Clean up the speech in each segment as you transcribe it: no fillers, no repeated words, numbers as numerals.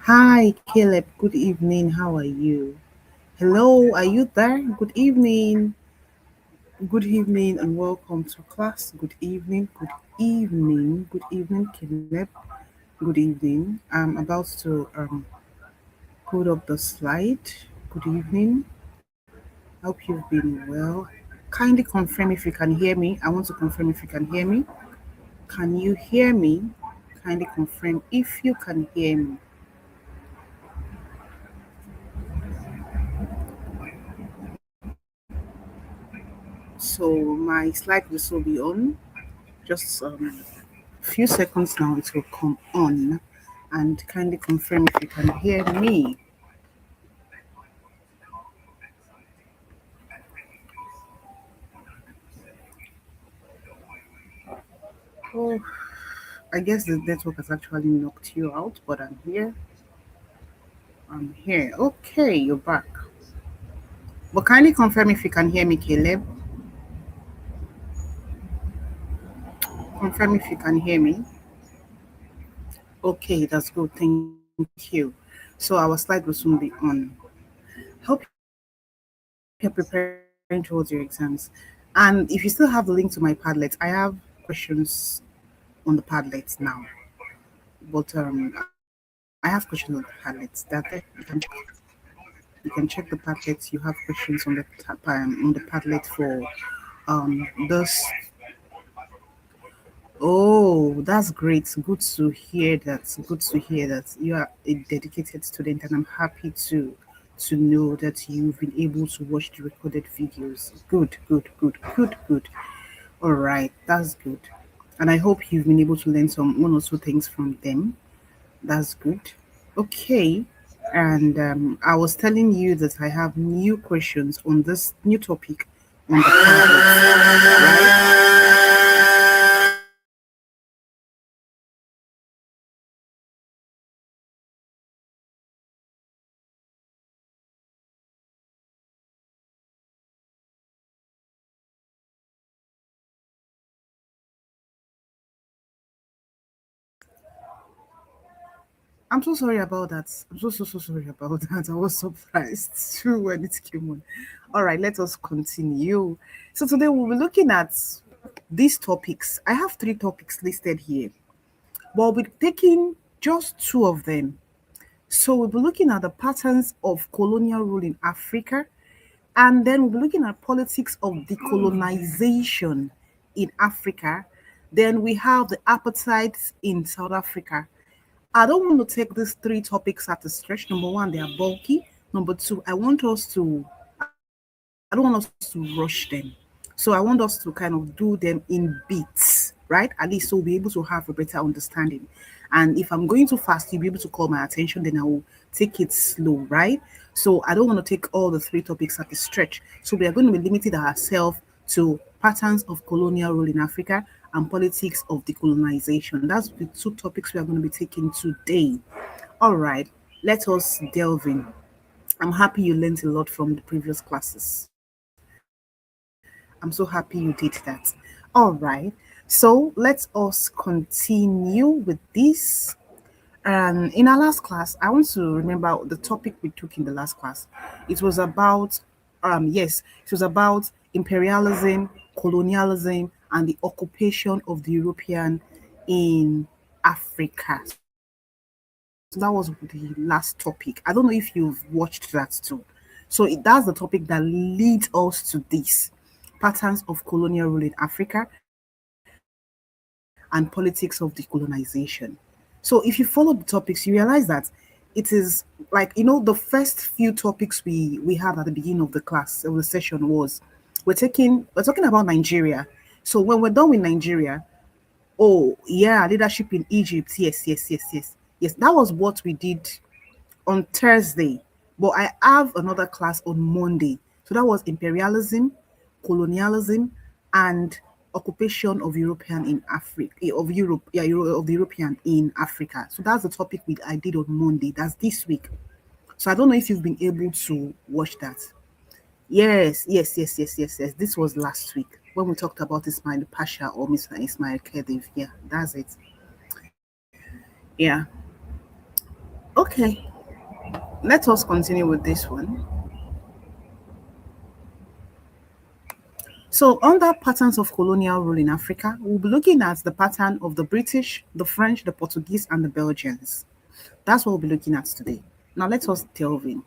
Hi, Caleb. Good evening. How are you? Hello, are you there? Good evening. Good evening and welcome to class. Good evening. Good evening. Good evening, Caleb. Good evening. I'm about to put up the slide. Good evening. Hope you've been well. Kindly confirm if you can hear me. I want to confirm if you can hear me. Can you hear me? Kindly confirm if you can hear me. So my slide will still be on. Just few seconds now it will come on, and kindly confirm if you can hear me. Oh, I guess the network has actually knocked you out, but I'm here. Okay, you're back. But kindly confirm if you can hear me, Caleb. Confirm if you can hear me. Okay, that's good. Thank you. So our slide will soon be on. Hope you're preparing towards your exams. And if you still have the link to my Padlet, I have questions on the Padlet now. But I have questions on the Padlet. That there you can check the Padlet. You have questions on the Padlet for this. Oh, that's great. Good to hear that. Good to hear that you are a dedicated student, and I'm happy to know that you've been able to watch the recorded videos. Good, good, good, good, good. All right, that's good. And I hope you've been able to learn some one or two things from them. That's good. Okay. And I was telling you that I have new questions on this new topic on the tablet, right? I'm so sorry about that. I'm so sorry about that. I was surprised too when it came on. All right, let us continue. So today we'll be looking at these topics. I have three topics listed here, but we'll be taking just two of them. So we'll be looking at the patterns of colonial rule in Africa, and then we'll be looking at politics of decolonization in Africa. Then we have the appetites in South Africa. I don't want to take these three topics at a stretch. Number one, they are bulky. Number two, I don't want us to rush them. So I want us to kind of do them in bits, right? At least so we'll be able to have a better understanding. And if I'm going too fast, you'll be able to call my attention, then I will take it slow, right? So I don't want to take all the three topics at a stretch. So we are going to be limiting ourselves to patterns of colonial rule in Africa and politics of decolonization. That's the two topics we are going to be taking today. All right, let us delve in. I'm happy you learned a lot from the previous classes. I'm so happy you did that. All right, so let us continue with this. In our last class, I want to remember the topic we took in the last class. It was about, it was about imperialism, colonialism, and the occupation of the European in Africa. So that was the last topic. I don't know if you've watched that too. So that's the topic that leads us to this patterns of colonial rule in Africa and politics of decolonization. So if you follow the topics, you realize that it is like the first few topics we had at the beginning of the class of the session was we're talking about Nigeria. So when we're done with Nigeria, oh yeah, leadership in Egypt. Yes. That was what we did on Thursday. But I have another class on Monday. So that was imperialism, colonialism, and occupation of European in Africa, of Europe, yeah, of the European in Africa. So that's the topic I did on Monday. That's this week. So I don't know if you've been able to watch that. Yes. This was last week when we talked about Ismail Pasha or Mr. Ismail Khedive. Yeah, that's it. Yeah. Okay, let us continue with this one. So, under patterns of colonial rule in Africa, we'll be looking at the pattern of the British, the French, the Portuguese, and the Belgians. That's what we'll be looking at today. Now, let us delve in.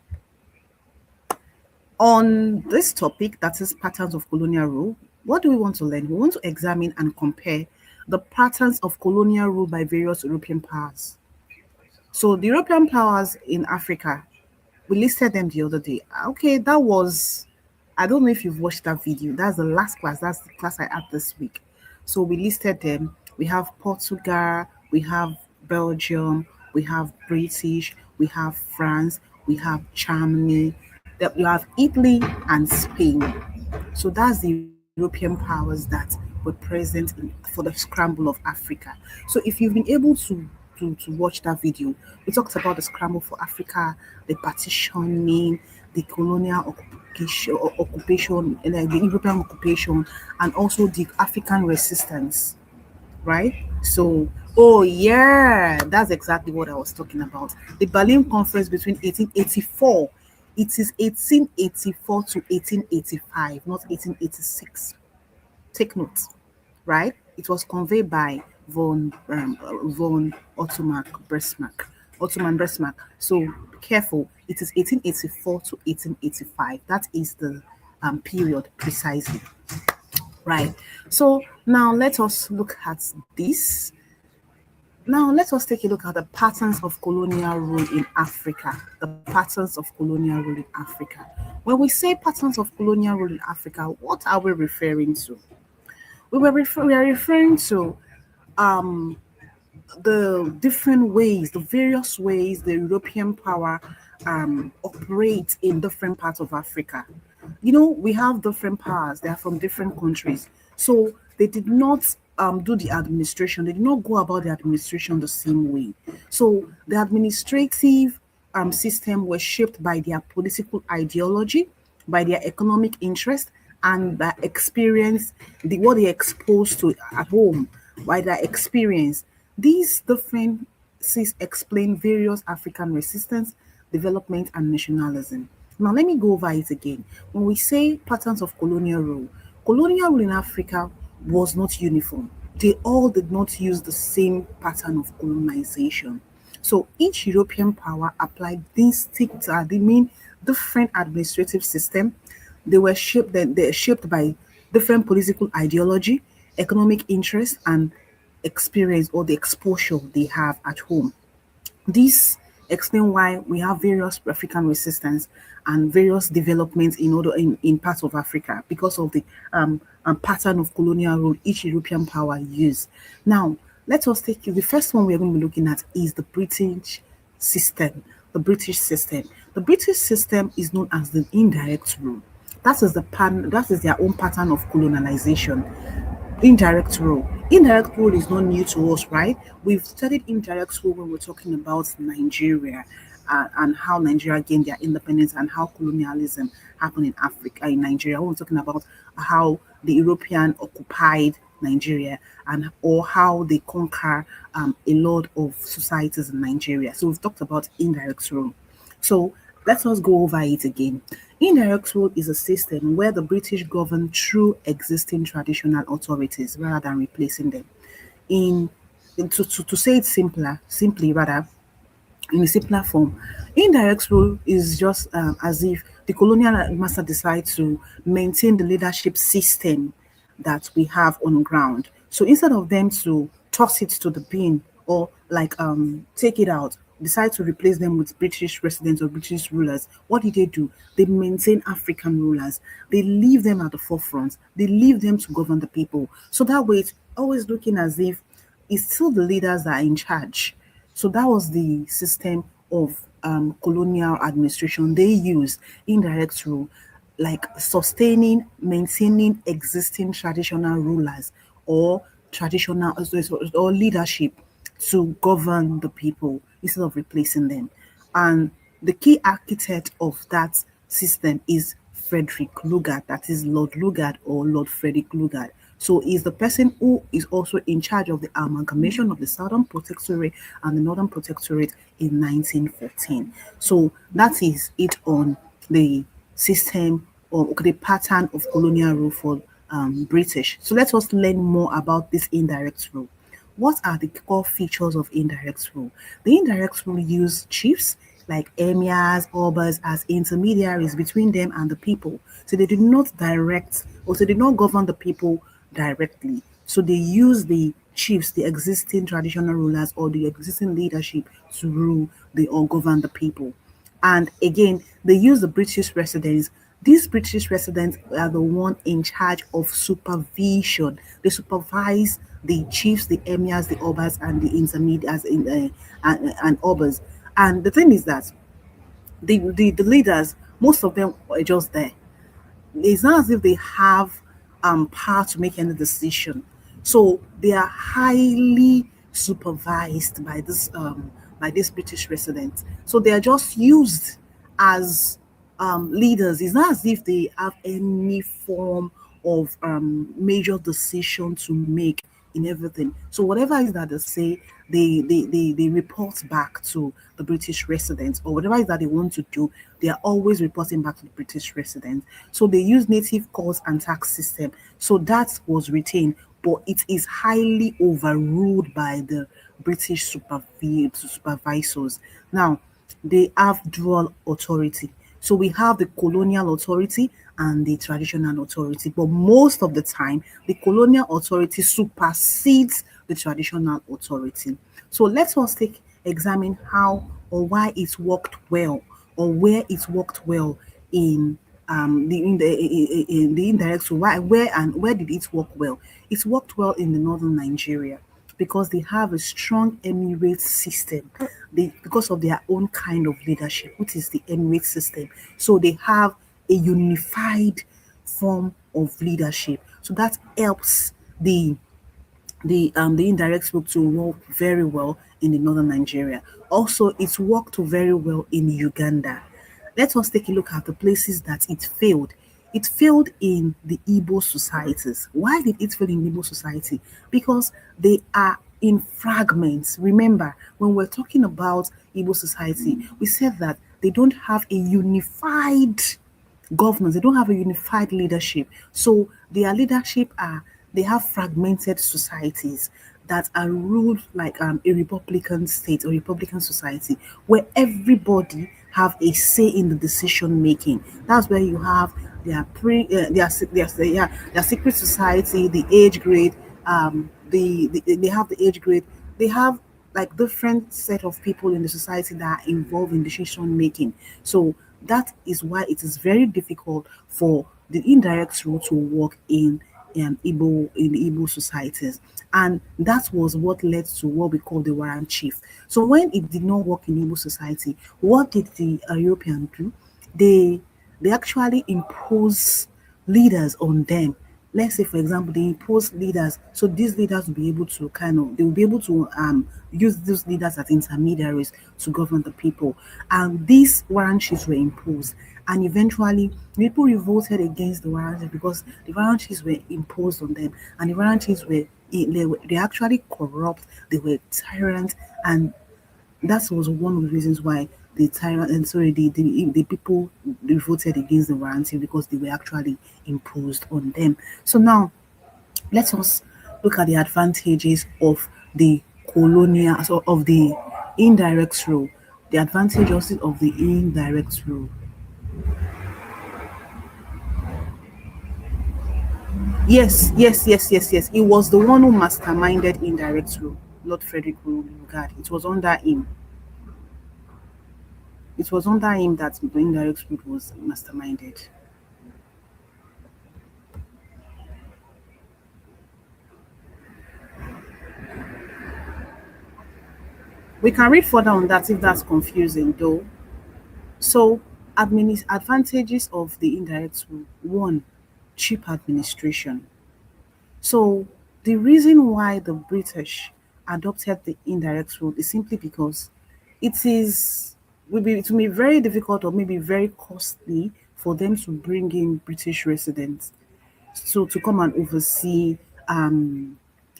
On this topic, that is patterns of colonial rule, what do we want to learn? We want to examine and compare the patterns of colonial rule by various European powers. So, the European powers in Africa, we listed them the other day. Okay, that was, I don't know if you've watched that video. That's the last class. That's the class I had this week. So we listed them. We have Portugal, we have Belgium, we have British, we have France, we have Germany, that we have Italy and Spain. So that's the European powers that were present for the scramble of Africa. So if you've been able to watch that video, we talked about the scramble for Africa, the partitioning, the colonial occupation, like the European occupation, and also the African resistance, right? So, oh yeah, that's exactly what I was talking about. The Berlin Conference between 1884. It is 1884 to 1885, not 1886. Take note, right? It was conveyed by von Ottoman Bismarck. So be careful. It is 1884 to 1885. That is the period precisely, right? So now let us look at this. Now let us take a look at the patterns of colonial rule in Africa. The patterns of colonial rule in Africa. When we say patterns of colonial rule in Africa, what are we referring to? We are referring to um, the different ways, the various ways the European power operates in different parts of Africa. You know, we have different powers, they are from different countries. So they did not do the administration, they did not go about the administration the same way. So the administrative system was shaped by their political ideology, by their economic interest, and the experience, what they exposed to at home, by their experience. These differences explain various African resistance, development, and nationalism. Now, let me go over it again. When we say patterns of colonial rule in Africa was not uniform. They all did not use the same pattern of colonization. So each European power applied distinct, they mean different administrative system. They're shaped by different political ideology, economic interest, and experience or the exposure they have at home. This explain why we have various African resistance and various developments in parts of Africa because of the pattern of colonial rule each European power used. Now, let us take the first one we're going to be looking at is the British system. The British system. The British system is known as the indirect rule. That is their own pattern of colonization. Indirect rule. Indirect rule is not new to us, right? We've studied indirect rule when we're talking about Nigeria and how Nigeria gained their independence and how colonialism happened in Africa, in Nigeria. When we're talking about how the European occupied Nigeria and or how they conquer a lot of societies in Nigeria. So we've talked about indirect rule. So let us go over it again. Indirect rule is a system where the British govern through existing traditional authorities rather than replacing them. In, to say it simply rather, in a simpler form, indirect rule is just as if the colonial master decides to maintain the leadership system that we have on ground. So instead of them to toss it to the bin or like take it out, decide to replace them with British residents or British rulers, what did they do? They maintain African rulers. They leave them at the forefront. They leave them to govern the people. So that way, it's always looking as if it's still the leaders that are in charge. So that was the system of colonial administration. They used indirect rule, like sustaining, maintaining existing traditional rulers or traditional or leadership to govern the people instead of replacing them. And the key architect of that system is Frederick Lugard, that is Lord Lugard or Lord Frederick Lugard. So he's the person who is also in charge of the amalgamation of the Southern Protectorate and the Northern Protectorate in 1914. So that is it on the system or the pattern of colonial rule for British. So let us learn more about this indirect rule. What are the core features of indirect rule? The indirect rule use chiefs like emirs, obas as intermediaries between them and the people. So they did not direct or so they did not govern the people directly. So they use the chiefs, the existing traditional rulers or the existing leadership to rule the or govern the people. And again, they use the British residents. These British residents are the one in charge of supervision. They supervise the chiefs, the emirs, the obas, and the intermediates and obas. And the thing is that the leaders, most of them are just there. It's not as if they have power to make any decision. So they are highly supervised by this British residents. So they are just used as leaders. It's not as if they have any form of major decision to make in everything. So whatever is that they say, they report back to the British residents, or whatever is that they want to do, they are always reporting back to the British residents. So they use native courts and tax system. So that was retained, but it is highly overruled by the British supervisors. Now, they have dual authority. So we have the colonial authority and the traditional authority, but most of the time, the colonial authority supersedes the traditional authority. So let us take examine how or why it worked well or where it worked well in in the indirect. So why where and where did it work well? It worked well in the northern Nigeria because they have a strong emirate system. Because of their own kind of leadership, which is the emirate system. So they have a unified form of leadership. So that helps the indirect route to work very well in the northern Nigeria. Also, it's worked very well in Uganda. Let us take a look at the places that it failed. It failed in the Igbo societies. Why did it fail in Igbo society? Because they are in fragments. Remember, when we're talking about Igbo society, we said that they don't have a unified governance. They don't have a unified leadership. So their leadership are they have fragmented societies that are ruled like a republican state or republican society where everybody have a say in the decision making. That's where you have their secret society, the age grade, they have the age grade, they have like different set of people in the society that are involved in decision making. So that is why it is very difficult for the indirect rule to work in the Igbo societies. And that was what led to what we call the warrant chief. So when it did not work in Igbo society, what did the European do? They they actually impose leaders on them. Let's say, for example, they impose leaders. So these leaders will be able to they will be able to use those leaders as intermediaries to govern the people. And these warrant sheets were imposed. And eventually, people revolted against the warrant sheets because the warrant sheets were imposed on them. And the warrant sheets they actually corrupt, they were tyrant, and that was one of the reasons why the tyrant and sorry the people voted against the warranty because they were actually imposed on them. So now let us look at the advantages of the colonial so of the indirect rule. The advantages of the indirect rule. Yes. It was the one who masterminded indirect rule, Lord Frederick Lugard. It was under him. It was under him that the indirect route was masterminded. We can read further on that if that's confusing, though. So, advantages of the indirect route. One, cheap administration. So, the reason why the British adopted the indirect route is simply because it will be very difficult or maybe very costly for them to bring in British residents so to come and oversee um,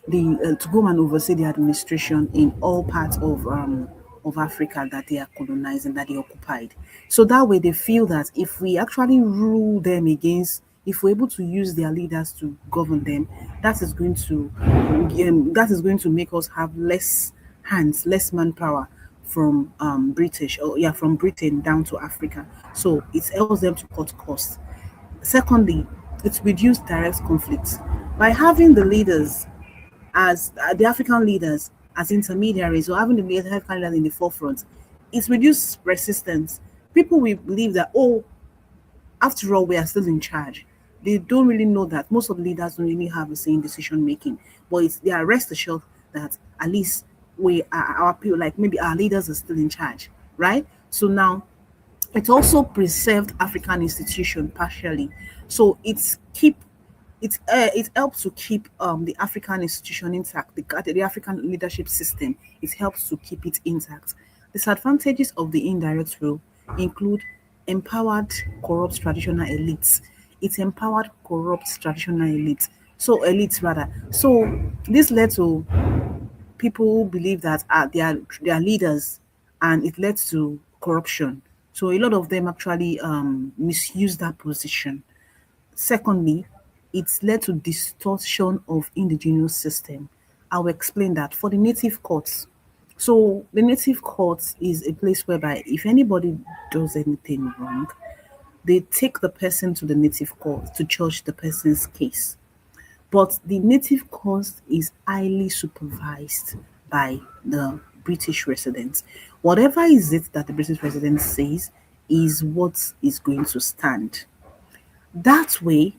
the to go and oversee the administration in all parts of Africa that they are colonizing, that they occupied. So that way they feel that if we actually rule them against, if we're able to use their leaders to govern them, that is going to make us have less hands, less manpower from British, or yeah, from Britain down to Africa. So it helps them to cut costs. Secondly, it reduced direct conflicts by having the leaders as the African leaders as intermediaries, or having the African leaders in the forefront. It reduced resistance. People will believe that, oh, after all, we are still in charge. They don't really know that most of the leaders don't really have the same decision making, but they are rest assured that at least we are our people, like maybe our leaders are still in charge, right? So now it also preserved African institution partially. So it helps to keep the African institution intact, the African leadership system. It helps to keep it intact. Disadvantages of the indirect rule include empowered corrupt traditional elites. It empowered corrupt traditional elites. So elites rather. So this led to people believe that they are leaders, and it led to corruption. So a lot of them actually misuse that position. Secondly, it's led to distortion of indigenous system. I'll explain that for the native courts. So the native courts is a place whereby if anybody does anything wrong, they take the person to the native court to judge the person's case. But the native court is highly supervised by the British residents. Whatever is it that the British resident says is what is going to stand. That way,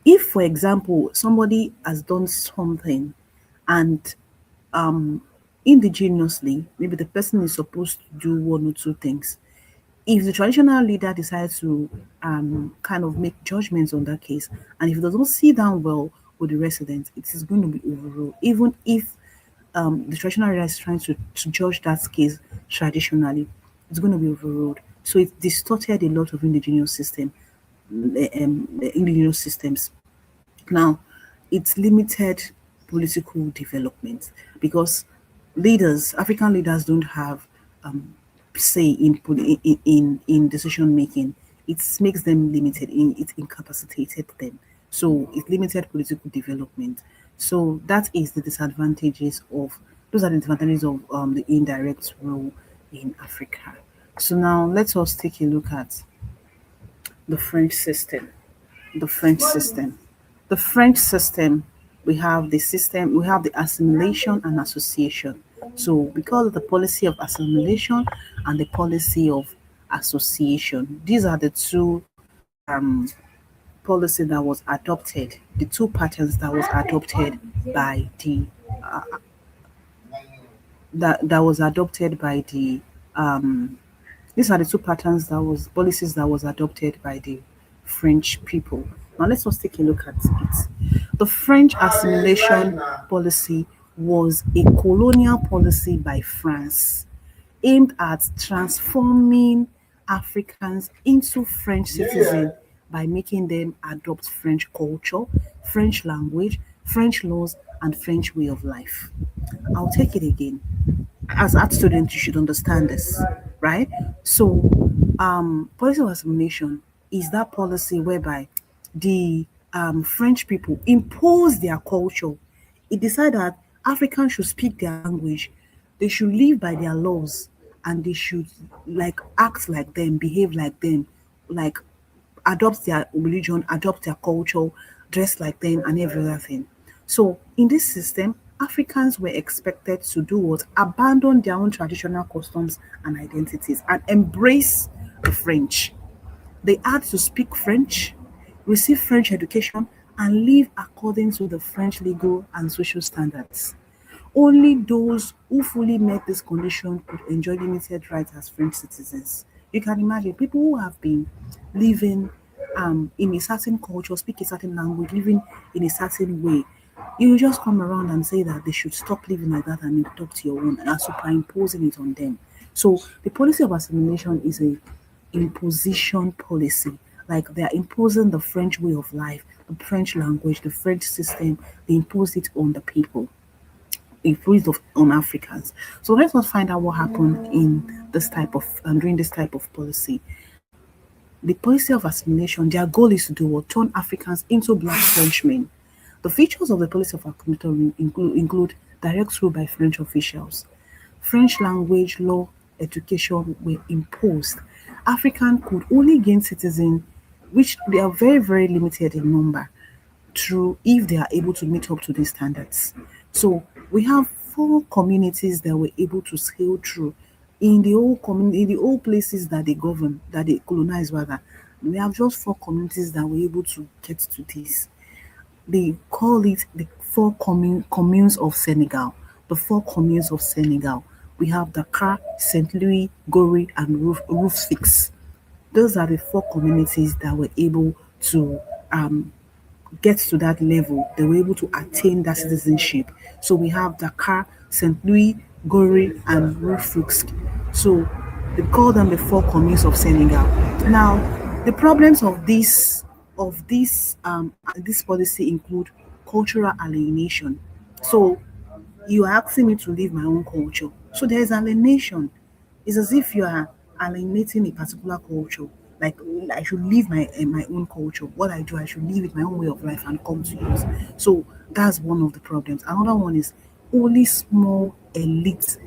if, for example, somebody has done something and indigenously, maybe the person is supposed to do one or two things. If the traditional leader decides to kind of make judgments on that case, and if it doesn't sit down well with the residents, it is going to be overruled, even if the traditional leader is trying to judge that case traditionally, it's going to be overruled. So it distorted a lot of the indigenous systems. Now, it's limited political development because African leaders don't have say in decision making. It makes them limited. It incapacitated them. So it limited political development. So that is the disadvantages of those are the disadvantages of the indirect rule in Africa. So now let us take a look at the French system. The French system. The French system, we have the assimilation and association. So because of the policy of assimilation and the policy of association, these are the two um, policy that was adopted, the two patterns that was adopted by the that was adopted by the these are the two patterns that was policies that was adopted by the French people. Now let's just take a look at it. The French assimilation policy was a colonial policy by France aimed at transforming Africans into French citizens by making them adopt French culture, French language, French laws, and French way of life. I'll take it again. As art students, you should understand this, right? So, policy of assimilation is that policy whereby the French people impose their culture. It decided that Africans should speak their language, they should live by their laws, and they should like act like them, behave like them, like adopt their religion, adopt their culture, dress like them, and every other thing. So in this system, Africans were expected to do what? Abandon their own traditional customs and identities and embrace the French. They had to speak French, receive French education, and live according to the French legal and social standards. Only those who fully met this condition could enjoy limited rights as French citizens. You can imagine people who have been living in a certain culture, speak a certain language, living in a certain way. You just come around and say that they should stop living like that and adopt your own and are superimposing it on them. So the policy of assimilation is a imposition policy. Like they are imposing the French way of life, the French language, the French system, they imposed it on the people, imposed on Africans. So let us find out what happened in this type of during this type of policy. The policy of assimilation, their goal is to do what? Turn Africans into black Frenchmen. The features of the policy of assimilation include direct rule by French officials. French language, law, education were imposed. African could only gain citizen, which they are very, very limited in number, through if they are able to meet up to these standards. So we have four communities that were able to scale through in the old community, in the old places that they govern, that they colonize rather. We have just four communities that were able to get to this. They call it the four communes of Senegal. The four communes of Senegal. We have Dakar, Saint Louis, Gori, and Rufisque. Those are the four communities that were able to get to that level. They were able to attain that citizenship. So we have Dakar, Saint Louis, Gori, and Rufisque. So they call them the four communes of Senegal. Now, the problems of this policy include cultural alienation. So you are asking me to leave my own culture. So there is alienation. It's as if you are alienating a particular culture. Like I should leave my own culture. What I do, I should leave it my own way of life and come to yours. So that's one of the problems. Another one is only small elites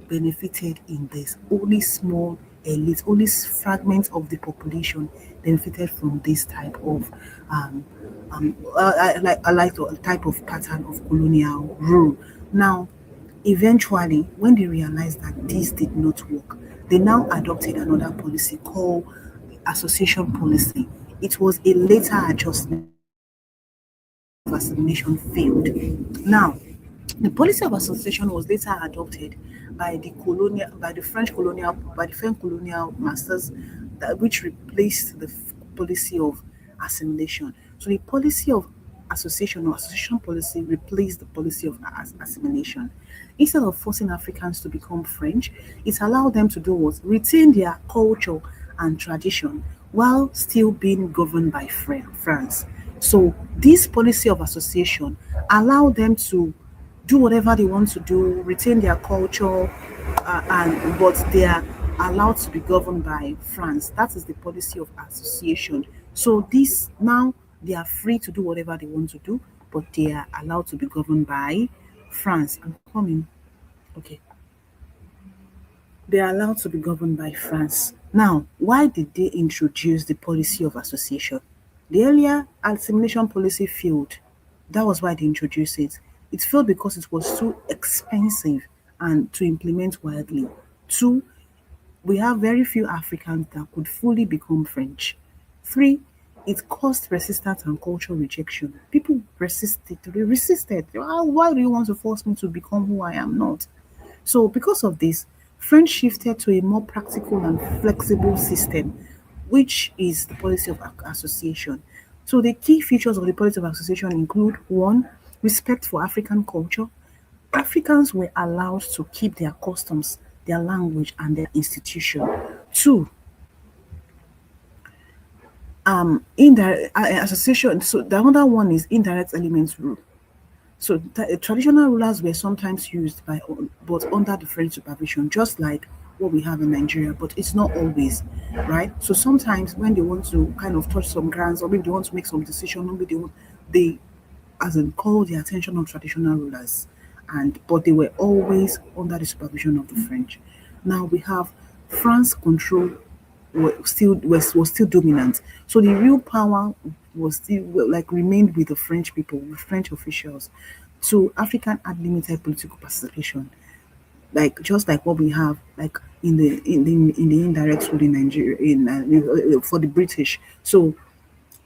benefited in this. Only small elites, only fragments of the population benefited from this type of I like the type of pattern of colonial rule. Now, eventually, when they realized that this did not work, they now adopted another policy called association policy. It was a later adjustment of assimilation failed. Now, the policy of association was later adopted by the French colonial masters, which replaced the policy of assimilation. So the policy of association or association policy replaced the policy of assimilation. Instead of forcing Africans to become French, it allowed them to do what? Retain their culture and tradition while still being governed by France. So this policy of association allowed them to do whatever they want to do, retain their culture, and but they are allowed to be governed by France. That is the policy of association. So this now they are free to do whatever they want to do, but they are allowed to be governed by France. I'm coming. Okay. They are allowed to be governed by France. Now, why did they introduce the policy of association? The earlier assimilation policy failed. That was why they introduced it. It failed because it was too expensive and to implement widely. Two, we have very few Africans that could fully become French. Three, it caused resistance and cultural rejection. People resisted. They resisted. Why do you want to force me to become who I am not? So, because of this, French shifted to a more practical and flexible system, which is the policy of association. So, the key features of the policy of association include one, respect for African culture. Africans were allowed to keep their customs, their language, and their institution. Two, indirect association. So, the other one is indirect elements rule. So traditional rulers were sometimes used by, but under the French supervision, just like what we have in Nigeria, but it's not always, right? So sometimes when they want to kind of touch some grants, or maybe they want to make some decision, maybe they as in call the attention of traditional rulers, and but they were always under the supervision of the French. Now we have France control was still dominant. So the real power was still like remained with the French people, with French officials. So African had limited political participation, like just like what we have like in the indirect rule in Nigeria for the British. So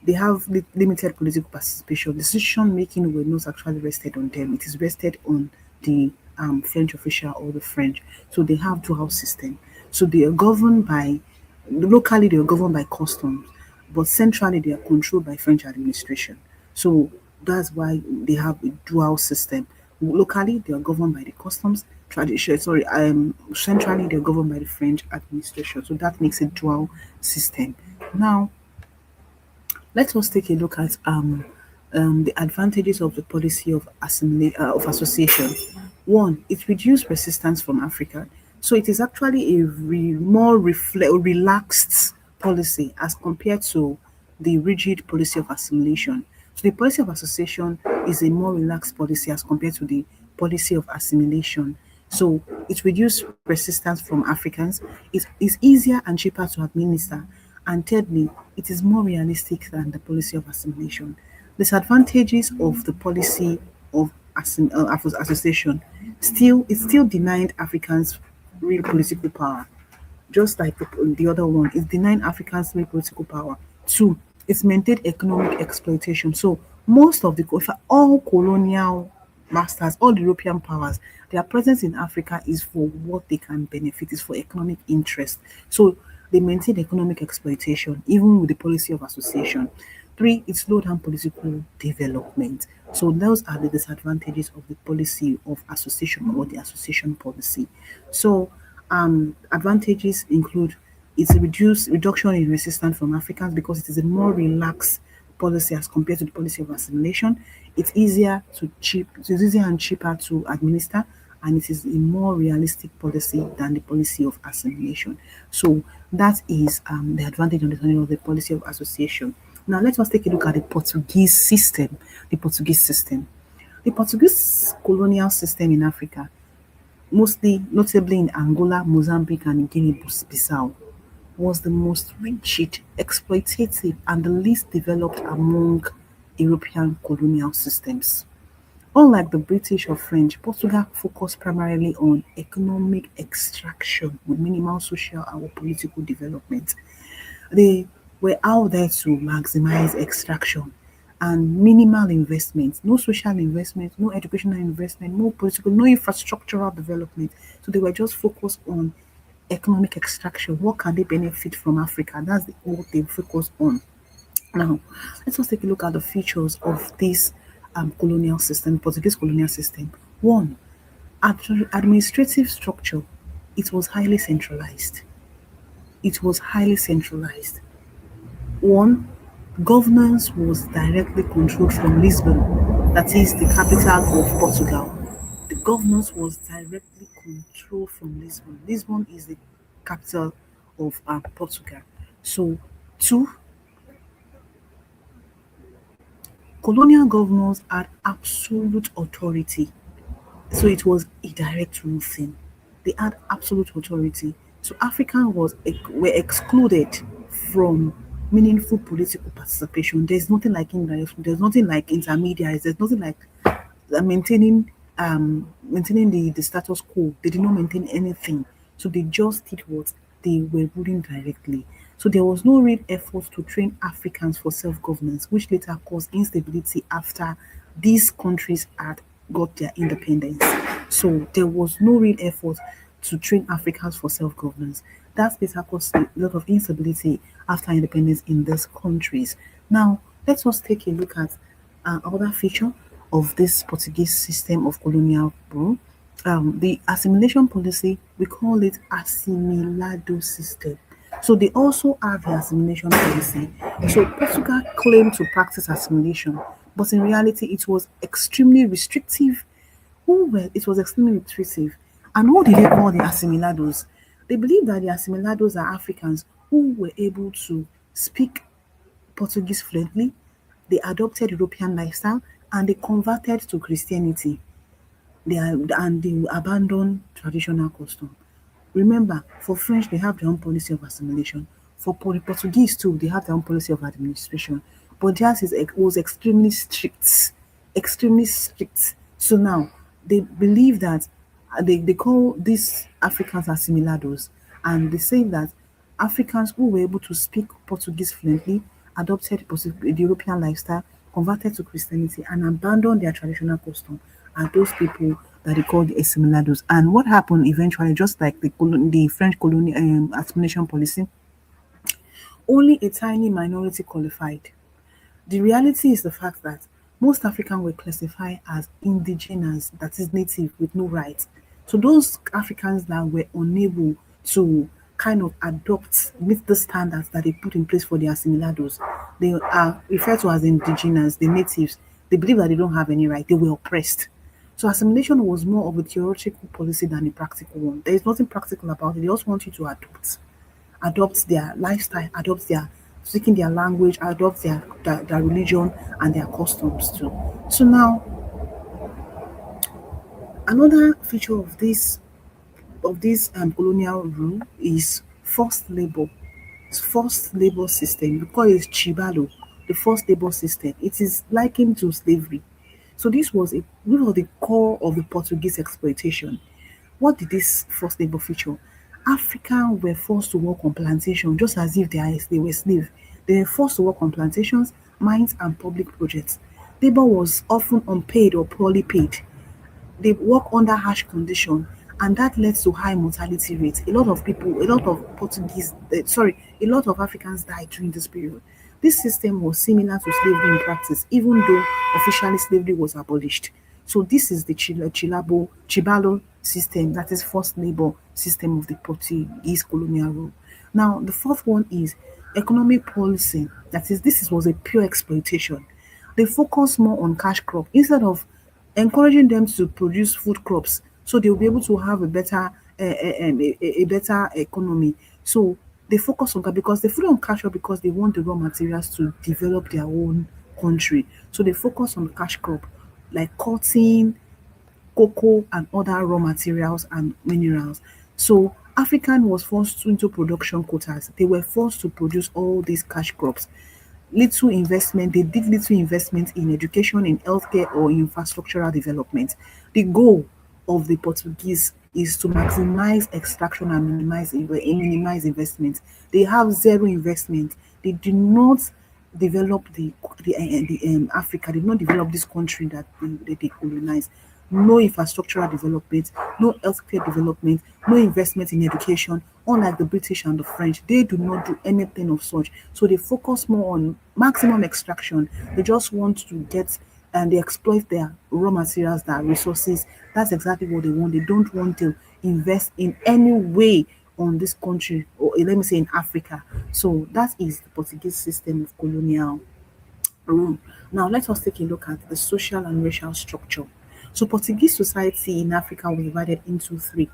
they have limited political participation. Decision making will not actually rested on them. It is rested on the French official or the French. So they have dual system. So they are governed by locally they are governed by customs, but centrally they are controlled by French administration. So that's why they have a dual system. Locally they are governed by the customs tradition. Sorry, centrally they are governed by the French administration. So that makes a dual system. Now let us take a look at The advantages of the policy of of association. One, it reduced resistance from Africa. So it is actually a more relaxed policy as compared to the rigid policy of assimilation. So the policy of association is a more relaxed policy as compared to the policy of assimilation. So it reduces resistance from Africans. It is easier and cheaper to administer. And thirdly, it is more realistic than the policy of assimilation. Disadvantages of the policy of association. Still, it still denied Africans real political power, just like the other one. It's denying Africans real political power. Two, it's maintained economic exploitation. So most of the all colonial masters, all European powers, their presence in Africa is for what they can benefit, is for economic interest. So they maintain economic exploitation, even with the policy of association. Three, it slowed down political development. So those are the disadvantages of the policy of association or the association policy. So advantages include it's a reduction in resistance from Africans because it is a more relaxed policy as compared to the policy of assimilation. It is easier and cheaper to administer, and it is a more realistic policy than the policy of assimilation. So that is the advantage and disadvantage of the policy of association. Now let us take a look at the Portuguese system. The Portuguese system. The Portuguese colonial system in Africa, mostly notably in Angola, Mozambique, and Guinea-Bissau, was the most rigid, exploitative, and the least developed among European colonial systems. Unlike the British or French, Portugal focused primarily on economic extraction with minimal social and political development. They were out there to maximize extraction and minimal investment, no social investment, no educational investment, no political, no infrastructural development. So they were just focused on economic extraction. What can they benefit from Africa? That's what they focus on. Now, let us take a look at the features of this colonial system, Portuguese colonial system. One, administrative structure. It was highly centralized. It was highly centralized. One, governance was directly controlled from Lisbon, that is the capital of Portugal. The governance was directly controlled from Lisbon. Lisbon is the capital of Portugal. So, two, colonial governors had absolute authority. So it was a direct rule thing. They had absolute authority. So Africans were excluded from meaningful political participation. There's nothing like indirect. There's nothing like intermediaries. There's nothing like maintaining the status quo. They did not maintain anything. So they just did what they were ruling directly. So there was no real effort to train Africans for self-governance, which later caused instability after these countries had got their independence. So there was no real effort to train Africans for self-governance. That later caused a lot of instability after independence in these countries. Now, let us take a look at another feature of this Portuguese system of colonial rule. The assimilation policy, we call it assimilado system. So they also have the assimilation policy. So Portugal claimed to practice assimilation, but in reality it was extremely restrictive. It was extremely restrictive. And who did they call the assimilados? They believe that the assimilados are Africans who were able to speak Portuguese fluently, they adopted European lifestyle, and they converted to Christianity. They abandoned traditional custom. Remember, for French, they have their own policy of assimilation. For Portuguese too, they have their own policy of administration. But theirs was extremely strict. So now they believe that they call these Africans assimilados, and they say that Africans who were able to speak Portuguese fluently adopted the European lifestyle, converted to Christianity, and abandoned their traditional custom are those people that they call the assimilados. And what happened eventually, just like the French colonial assimilation policy, only a tiny minority qualified. The reality is the fact that most Africans were classified as indigenous, that is native with no rights. So those Africans that were unable to kind of adopt, meet the standards that they put in place for the assimilados, They are referred to as indigenous, the natives. They believe that they don't have any right. They were oppressed. So assimilation was more of a theoretical policy than a practical one. There is nothing practical about it. They just want you to adopt their lifestyle, adopt their speaking their language, adopt their religion and their customs too. So now another feature of this colonial rule is forced labor. Forced labor system. We call it Chibalo, the forced labor system. It is likened to slavery. So this was the core of the Portuguese exploitation. What did this forced labor feature? Africans were forced to work on plantations just as if they were slaves. They were forced to work on plantations, mines, and public projects. Labor was often unpaid or poorly paid. They work under harsh condition, and that led to high mortality rates. A lot of a lot of Africans died during this period. This system was similar to slavery in practice, even though officially slavery was abolished. So this is the Chibalo system, that is forced labor system of the Portuguese colonial rule. Now, the fourth one is economic policy. This was a pure exploitation. They focus more on cash crop instead of encouraging them to produce food crops so they'll be able to have a better economy. So they focus on that because they focus on cash crop because they want the raw materials to develop their own country. So they focus on cash crop like cotton, cocoa, and other raw materials and minerals. So African was forced into production quotas. They were forced to produce all these cash crops. They did little investment in education, in healthcare, or in infrastructural development. The goal of the Portuguese is to maximize extraction and minimize investment. They have zero investment. They do not develop the Africa. They did not develop this country that they colonized. No infrastructural development, no healthcare development, no investment in education. Unlike the British and the French, they do not do anything of such. So they focus more on maximum extraction. They just want to get and they exploit their raw materials, their resources. That's exactly what they want. They don't want to invest in any way on this country, or let me say in Africa. So that is the Portuguese system of colonial rule. Now let us take a look at the social and racial structure. So Portuguese society in Africa was divided into three.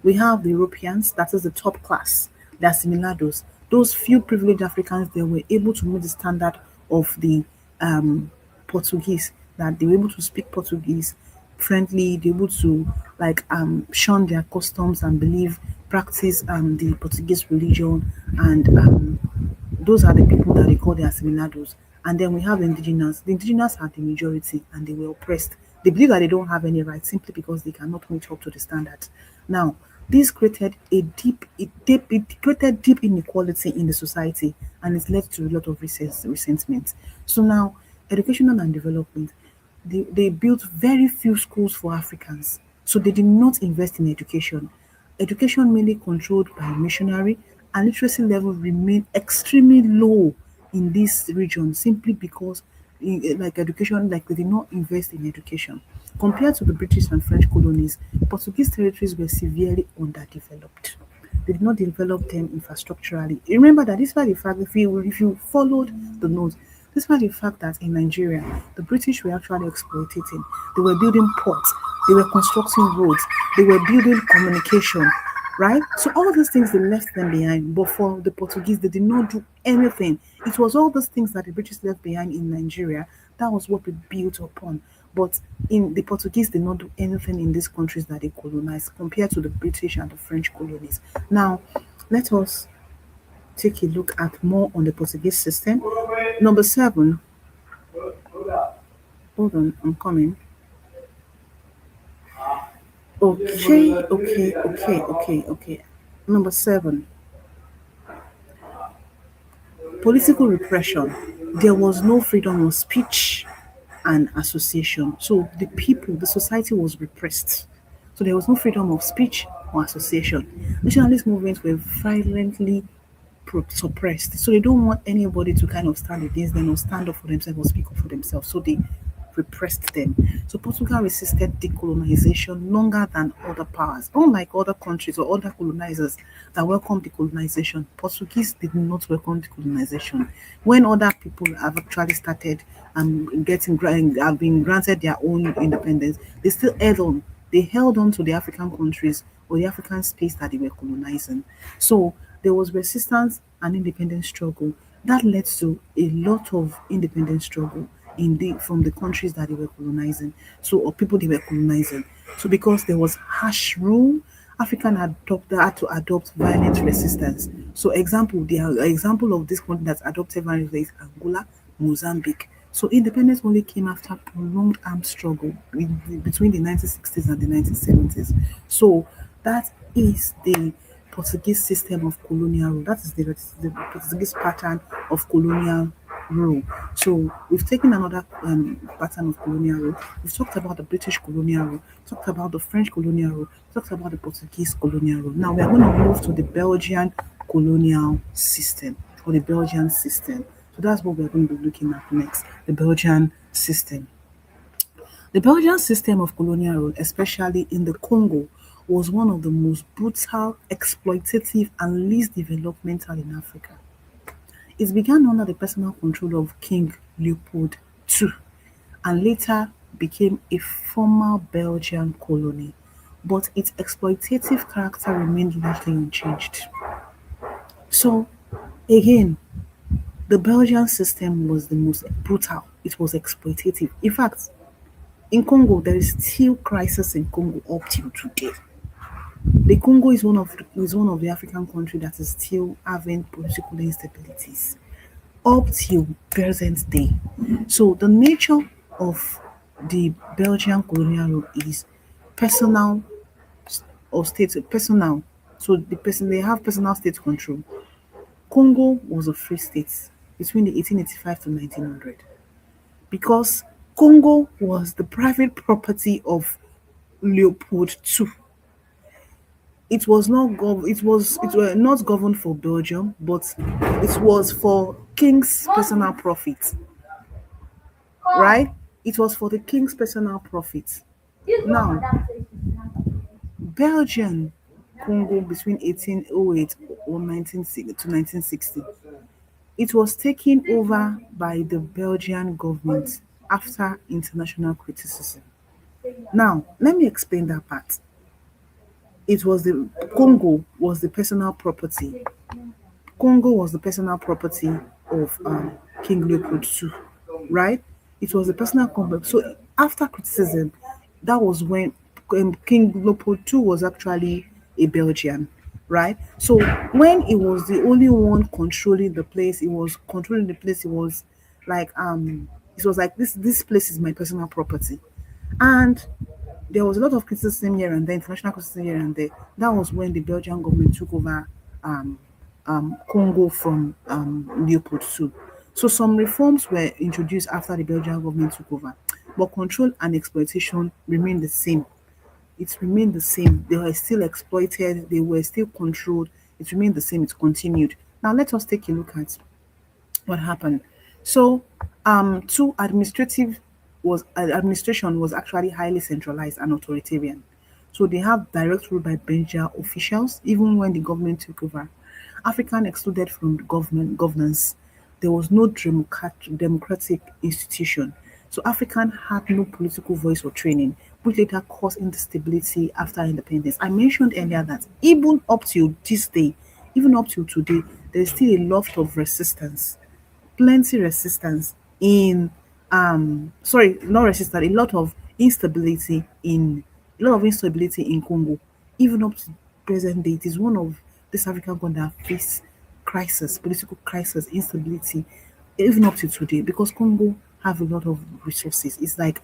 We have the Europeans, that is the top class, the assimilados, those few privileged Africans that were able to meet the standard of the Portuguese, that they were able to speak Portuguese friendly, they were able to like shun their customs and believe, practice the Portuguese religion, and those are the people that they call the assimilados. And then we have the indigenous. The indigenous are the majority and they were oppressed. They believe that they don't have any rights simply because they cannot meet up to the standards. Now, this created it created deep inequality in the society, and it led to a lot of resentment. So now, educational and development, they built very few schools for Africans. So they did not invest in education. Education mainly controlled by missionary, and literacy level remained extremely low in this region simply because like they did not invest in education. Compared to the British and French colonies, Portuguese territories were severely underdeveloped. They did not develop them infrastructurally. Remember that despite the fact, if you followed the notes, despite the fact that in Nigeria the British were actually exploiting, they were building ports, they were constructing roads, they were building communication, right? So all these things they left them behind. But for the Portuguese, they did not do anything. It was all those things that the British left behind in Nigeria. That was what we built upon. But in the Portuguese did not do anything in these countries that they colonized compared to the British and the French colonies. Now, let us take a look at more on the Portuguese system. Number seven, hold on, I'm coming. Okay. Number seven, political repression. There was no freedom of speech and association. So the people, the society was repressed. So there was no freedom of speech or association. Nationalist movements were violently suppressed. So they don't want anybody to kind of stand against them or stand up for themselves or speak up for themselves. So they repressed them. So Portugal resisted decolonization longer than other powers. Unlike other countries or other colonizers that welcomed decolonization, Portuguese did not welcome decolonization. When other people have actually started have been granted their own independence, they still held on. They held on to the African countries or the African space that they were colonizing. So there was resistance and independence struggle that led to a lot of independence struggle in the from the countries that they were colonizing. So or people they were colonizing. So because there was harsh rule, had to adopt violent resistance. So example of this country that adopted violent resistance is Angola, Mozambique. So independence only came after prolonged armed struggle between the 1960s and the 1970s. So that is the Portuguese system of colonial rule. That is the Portuguese pattern of colonial rule. So we've taken another pattern of colonial rule. We've talked about the British colonial rule, talked about the French colonial rule, talked about the Portuguese colonial rule. Now we are going to move to the Belgian colonial system or the Belgian system. So that's what we're going to be looking at next, the Belgian system. The Belgian system of colonial rule, especially in the Congo, was one of the most brutal, exploitative, and least developmental in Africa. It began under the personal control of King Leopold II and later became a former Belgian colony, but its exploitative character remained largely unchanged. So, again, the Belgian system was the most brutal, it was exploitative. In fact, in Congo, there is still crisis in Congo up till today. The Congo is one of the African countries that is still having political instabilities up till present day. So the nature of the Belgian colonial rule is personal or state personal. So the person they have personal state control. Congo was a free state between the 1885 to 1900 because Congo was the private property of Leopold II. It were not governed for Belgium, but it was for King's personal profit, right? It was for the King's personal profit. Now, Belgian Congo between 1808 or 1960 to 1960, it was taken over by the Belgian government after international criticism. Now, let me explain that part. It was the Congo was the personal property. Congo was the personal property of King Leopold II, right? It was the personal company. So after criticism, that was when King Leopold II was actually a Belgian, right? So when he was the only one controlling the place, he was controlling the place. He was like it was like this place is my personal property, and there was a lot of criticism here and there, international criticism here and there. That was when the Belgian government took over um, Congo from Leopold II. So some reforms were introduced after the Belgian government took over, but control and exploitation remained the same. It remained the same. They were still exploited. They were still controlled. It remained the same. It continued. Now let us take a look at what happened. So, two administration was actually highly centralized and authoritarian. So they have direct rule by Belgian officials, even when the government took over. African excluded from the government governance. There was no democratic institution. So African had no political voice or training, which later caused instability after independence. I mentioned earlier that even up till this day, even up till today, there is still a lot of resistance, plenty resistance in sorry, not resistance, a lot of instability in Congo. Even up to present day, it is one of this African country that face crisis, political crisis, instability, even up to today, because Congo have a lot of resources. It's the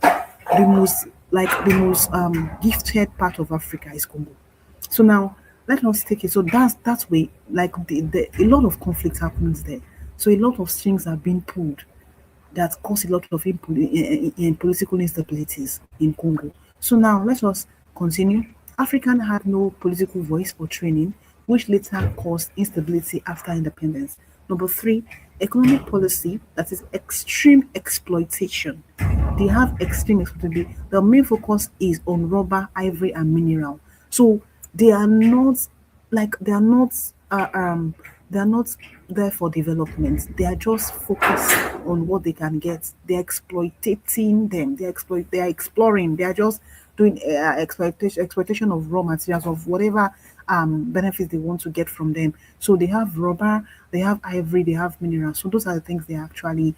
most gifted part of Africa is Congo. So now let us take it. So that's way like a lot of conflict happens there. So a lot of strings are being pulled that cause a lot of political instabilities in Congo. So now let us continue. African had no political voice or training, which later caused instability after independence. Number three, Economic policy, that is extreme exploitation. They have extreme exploitation. The main focus is on rubber, ivory, and mineral. So they are not like they are not there for development. They are just focused on what they can get. They are exploiting them. They exploit. They are exploring. They are just doing exploitation of raw materials, of whatever benefits they want to get from them. So they have rubber, they have ivory, they have minerals. So those are the things they are actually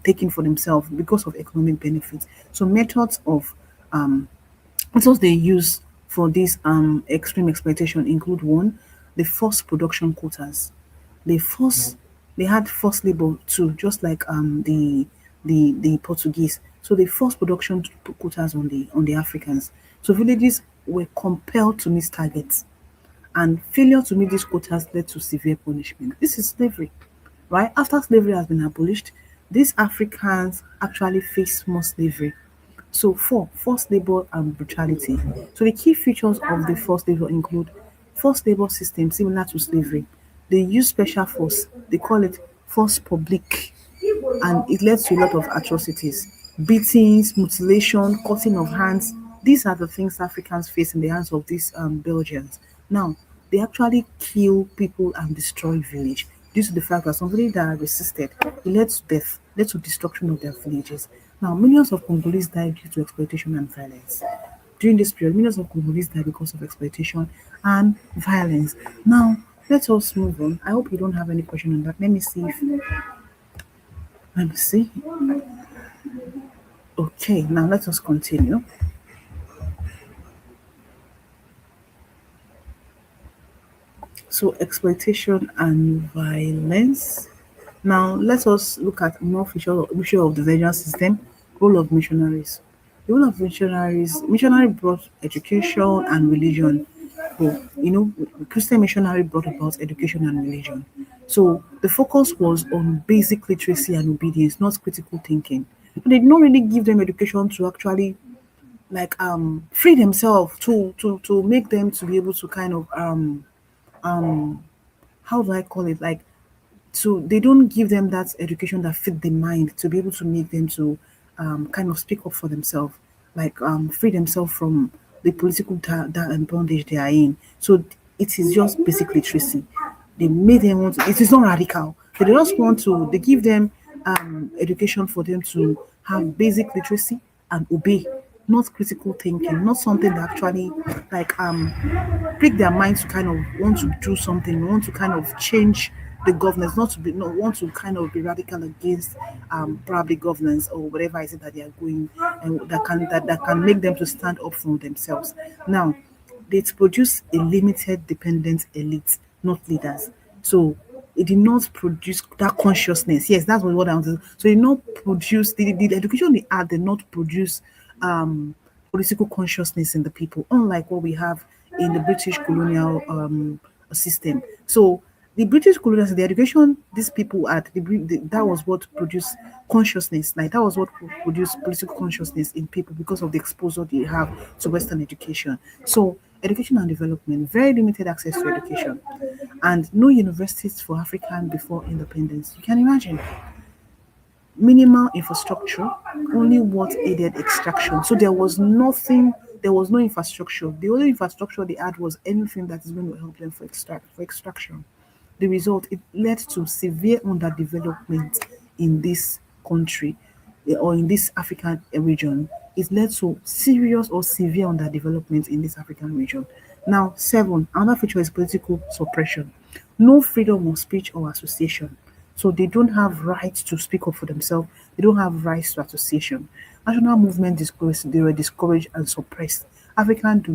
taking for themselves because of economic benefits. So methods they use for this extreme exploitation include: one, the forced production quotas. They force they had forced labor too, just like the Portuguese. So they forced production quotas on the Africans. So villages were compelled to meet targets, and failure to meet these quotas led to severe punishment. This is slavery, right? After slavery has been abolished, these Africans actually face more slavery. So, four, forced labor and brutality. So, the key features of the forced labor include: forced labor system similar to slavery. They use special force. They call it force publique, and it led to a lot of atrocities: beatings, mutilation, cutting of hands. These are the things Africans face in the hands of these Belgians. Now, they actually kill people and destroy village due to the fact that somebody that resisted, it led to death, led to destruction of their villages. Now, millions of Congolese died due to exploitation and violence. During this period, millions of Congolese died because of exploitation and violence. Now, let us move on. I hope you don't have any question on that. Let me see. Okay, now let us continue. So, exploitation and violence. Now, let us look at more feature of the Belgian system. Role of missionaries. The role of missionary brought education and religion. So, Christian missionary brought about education and religion. So the focus was on basic literacy and obedience, not critical thinking. They did not really give them education to actually like free themselves, to make them to be able to kind of how do I call it, like, so they don't give them that education that fit the mind to be able to make them to kind of speak up for themselves, like free themselves from the political and bondage they are in. So it is just basic literacy. They made them want to, it is not radical. They just want to, they give them education for them to have basic literacy and obey, not critical thinking, not something that actually like prick their minds to kind of want to do something, want to kind of change the governance, not to be not want to kind of be radical against probably governance or whatever is it that they are going, and that can make them to stand up for themselves. Now, they produce a limited dependent elite, not leaders. So it did not produce that consciousness. Yes, that's what I want to. So it did not produce the education they had did not produce political consciousness in the people, unlike what we have in the British colonial system. So the British colonial system, the education these people had, that was what produced consciousness. Like that was what produced political consciousness in people because of the exposure they have to Western education. So education and development, very limited access to education, and no universities for African before independence. You can imagine minimal infrastructure, only what aided extraction. So there was no infrastructure. The only infrastructure they had was anything that is going to help them for extraction. The result, it led to severe underdevelopment in this country, or in this African region. It led to serious or severe underdevelopment in this African region. Now, seven, another feature is political suppression. No freedom of speech or association. So they don't have rights to speak up for themselves. They don't have rights to association. National movement discouraged, they were discouraged and suppressed. Africans were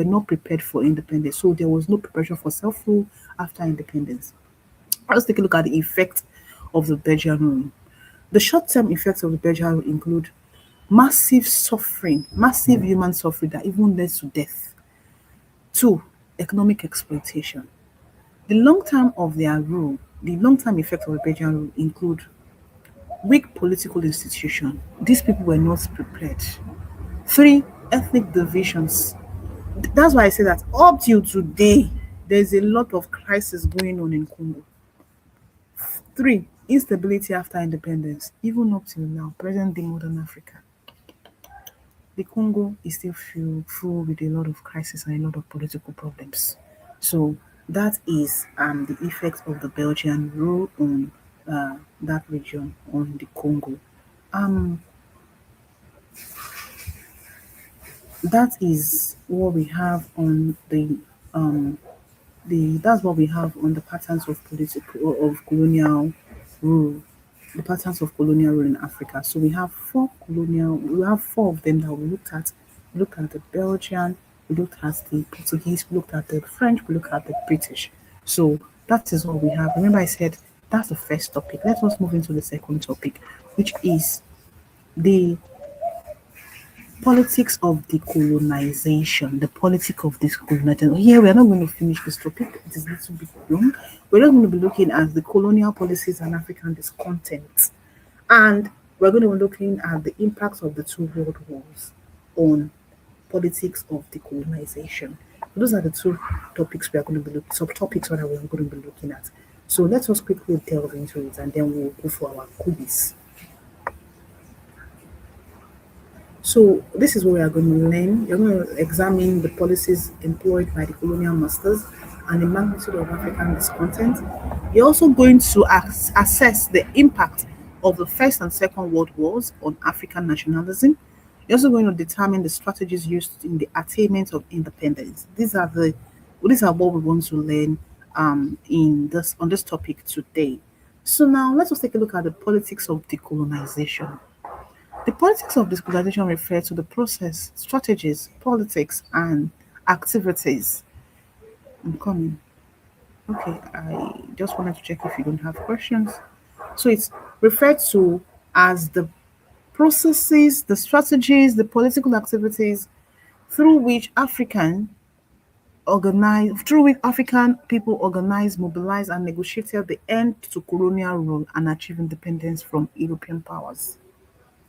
not prepared for independence. So there was no preparation for self-rule after independence. Let's take a look at the effect of the Belgian rule. The short-term effects of the Belgian rule include massive suffering, massive human suffering that even led to death. Two, economic exploitation. The long-term effects of the Belgian rule include weak political institution. These people were not prepared. Three, ethnic divisions. That's why I say that up till today, there's a lot of crisis going on in Congo. Three, instability after independence. Even up till now, present day modern Africa, the Congo is still full with a lot of crisis and a lot of political problems. So that is the effect of the Belgian rule on that region, on the Congo. Um, that is what we have on the that's what we have on the patterns of political of colonial rule, the patterns of colonial rule in Africa. So we have four of them that we looked at. We looked at the Belgian, we looked at the Portuguese, we looked at the French, we looked at the British. So that is what we have. Remember I said that's the first topic. Let us move into the second topic, which is the politics of decolonization, the politics of decolonization. Here, we are not going to finish this topic. It is a little bit long. We're just going to be looking at the colonial policies and African discontent. And we're going to be looking at the impacts of the two world wars on politics of decolonization. Those are the two topics we are going to be looking, subtopics that we're going to be looking at. So let us quickly delve into it and then we'll go for our quiz. So this is what we are going to learn. You're going to examine the policies employed by the colonial masters and the magnitude of African discontent. You're also going to assess the impact of the First and Second World Wars on African nationalism. You're also going to determine the strategies used in the attainment of independence. These are what we want to learn in this on this topic today. So now let us take a look at the politics of decolonization. The politics of decolonization refer to the process, strategies, politics, and activities. I'm coming. Okay, I just wanted to check if you don't have questions. So it's referred to as the processes, the strategies, the political activities through which through which African people organize, mobilize, and negotiated the end to colonial rule and achieve independence from European powers.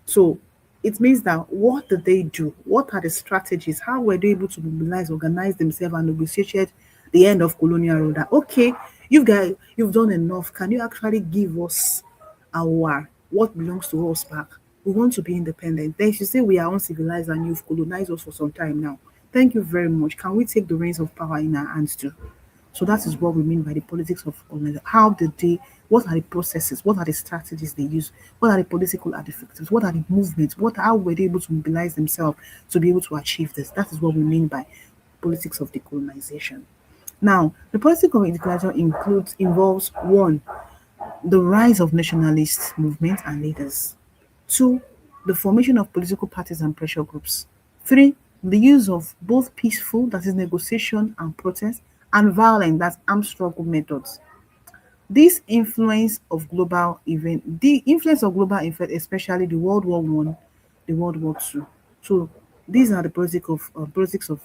So it means that what did they do? What are the strategies? How were they able to mobilize, organize themselves, and negotiate the end of colonial rule? That okay, you've done enough. Can you actually give us our what belongs to us back? We want to be independent. Then you say we are uncivilized and you've colonized us for some time now. Thank you very much. Can we take the reins of power in our hands too? So that is what we mean by the politics of colonialism. How did they, what are the processes, what are the strategies they use, what are the political artifacts, what are the movements, how were they able to mobilize themselves to be able to achieve this? That is what we mean by politics of decolonization. Now, the politics of decolonization involves one, the rise of nationalist movements and leaders. Two, the formation of political parties and pressure groups. Three, the use of both peaceful, that is negotiation and protest, and violent, that's armed struggle methods. The influence of global event, especially the World War One, the World War Two. So these are the politics of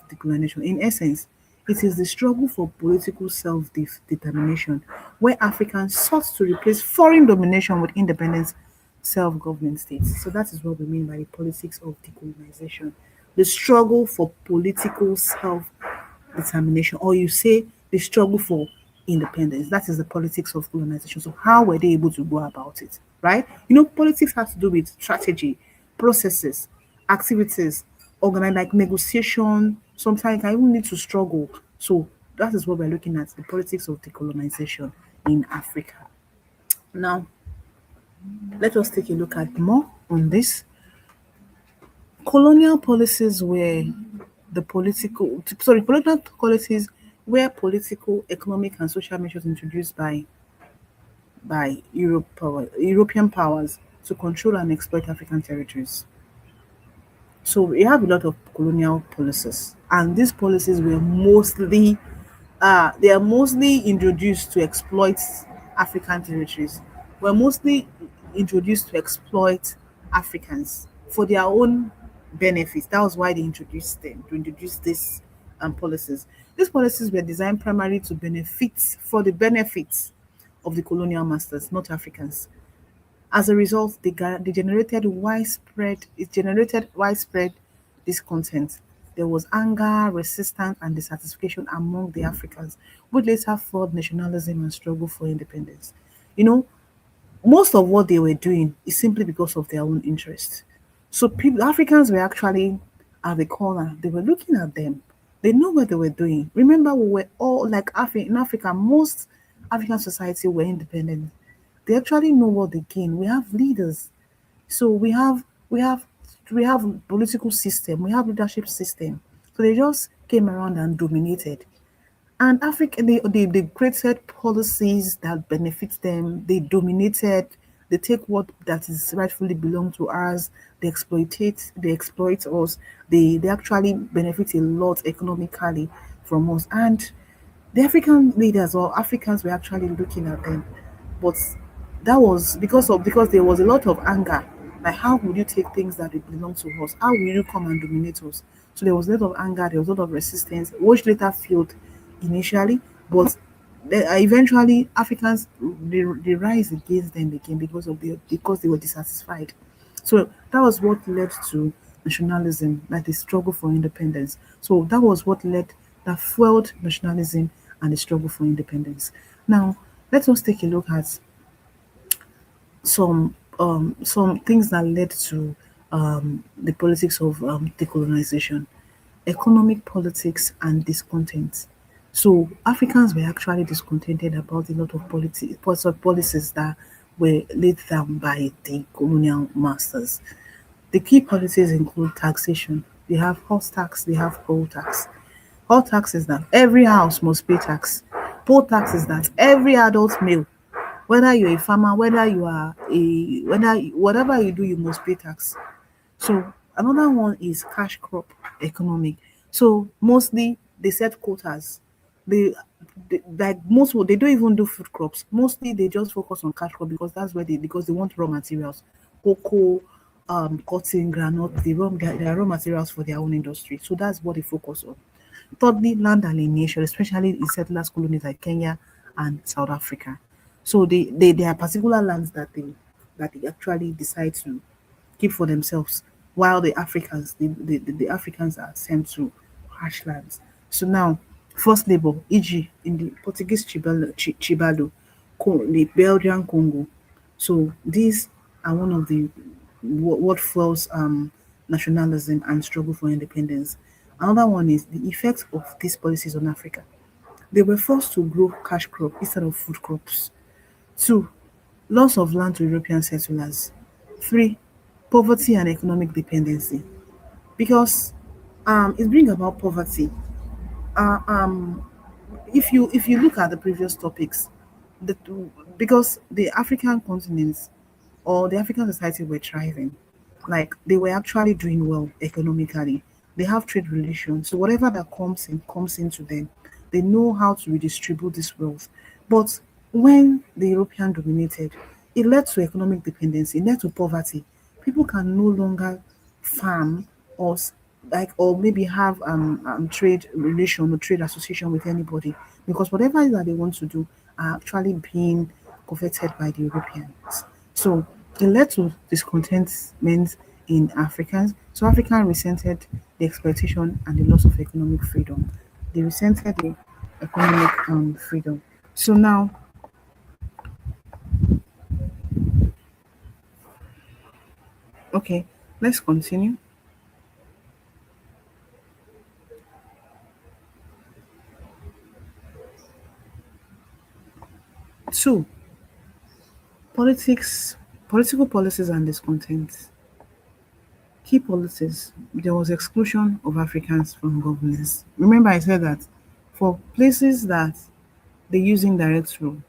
decolonization. In essence, it is the struggle for political self-determination, where Africans sought to replace foreign domination with independent self-government states. So that is what we mean by the politics of decolonization. The struggle for political self-determination, or you say the struggle for independence. That is the politics of colonization. So how were they able to go about it? Right? You know, politics has to do with strategy, processes, activities, organize like negotiation. Sometimes I even need to struggle. So that is what we're looking at, the politics of decolonization in Africa. Now, let us take a look at more on this. Colonial policies were colonial policies were political, economic, and social measures introduced by European powers to control and exploit African territories. So we have a lot of colonial policies, and these policies were mostly they are mostly introduced to exploit African territories. Were mostly introduced to exploit Africans for their own benefits. That was why they introduced them to introduce these policies. These policies were designed primarily to benefit for the benefits of the colonial masters, not Africans. As a result, it generated widespread discontent. There was anger, resistance, and dissatisfaction among the Africans, which later fueled nationalism and struggle for independence. You know, most of what they were doing is simply because of their own interest. So people, Africans were actually at the corner. They were looking at them. They know what they were doing. Remember, we were all like in Africa. Most African society were independent. They actually know what they gain. We have leaders, so we have political system. We have leadership system. So they just came around and dominated. And Africa, they created policies that benefit them. They dominated. They take what that is rightfully belong to us. They exploit us. They actually benefit a lot economically from us. And the African leaders or Africans were actually looking at them. But that was because there was a lot of anger. Like, how would you take things that belong to us? How will you come and dominate us? So there was a lot of anger, there was a lot of resistance, which later failed initially, but eventually Africans they rise against them again because they were dissatisfied. So that was what led to nationalism, like the struggle for independence. So that was what led that fueled nationalism and the struggle for independence. Now, let us take a look at some things that led to the politics of decolonization, economic politics and discontent. So Africans were actually discontented about a lot of policies that were laid down by the colonial masters. The key policies include taxation. They have horse tax, they have poll tax. All tax is that every house must pay tax. Poll tax is that every adult male, whether you're a farmer, whether you are a whether whatever you do, you must pay tax. So another one is cash crop economic. So mostly they set quotas. They like they don't even do food crops. Mostly they just focus on cash crop because that's where they want raw materials, cocoa, cotton, granite. They are raw materials for their own industry. So that's what they focus on. Thirdly, land alienation, especially in settlers colonies like Kenya and South Africa. So there are particular lands that they actually decide to keep for themselves, while the Africans are sent to harsh lands. So now, forced labor, e.g., in the Portuguese Chibalo, the Belgian Congo. So these are one of the what fuels nationalism and struggle for independence. Another one is the effect of these policies on Africa. They were forced to grow cash crop instead of food crops. Two, loss of land to European settlers. Three, poverty and economic dependency. Because it brings about poverty. Uh, um, if you look at the previous topics, the because the African continents or the African society were thriving, like they were actually doing well economically. They have trade relations, so whatever that comes into them. They know how to redistribute this wealth. But when the European dominated, it led to economic dependency, it led to poverty. People can no longer farm or or maybe have trade relation or trade association with anybody because whatever it is that they want to do are actually being coveted by the Europeans. So it led to discontentment in Africans. So Africans resented the exploitation and the loss of economic freedom. They resented the economic freedom. So now, okay, let's continue. Two, political policies and discontent. Key policies. There was exclusion of Africans from governance. Remember, I said that for places that they use indirect rule,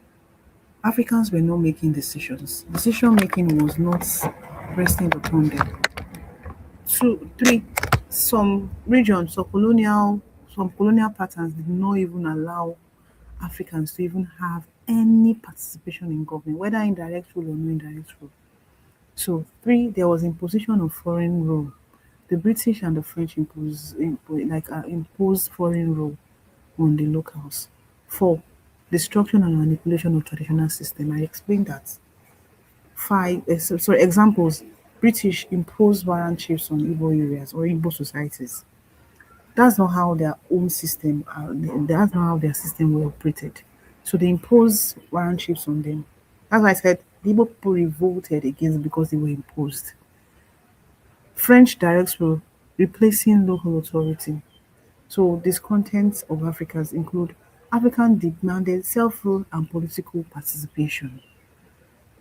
Africans were not making decisions. Decision making was not resting upon them. Two, three, some colonial patterns did not even allow Africans to even have any participation in government, whether indirect rule or no indirect rule. So three, there was imposition of foreign rule. The British and the French imposed foreign rule on the locals. Four, destruction and manipulation of traditional system. I explained that. Five, examples. British imposed warrant chiefs on Igbo areas or Igbo societies. That's not how their own system. That's not how their system were operated. So they imposed warrant chiefs on them. That's why I said The Igbo people revolted against because they were imposed. French direct rule replacing local authority. So discontents of Africans include African demanded self-rule and political participation.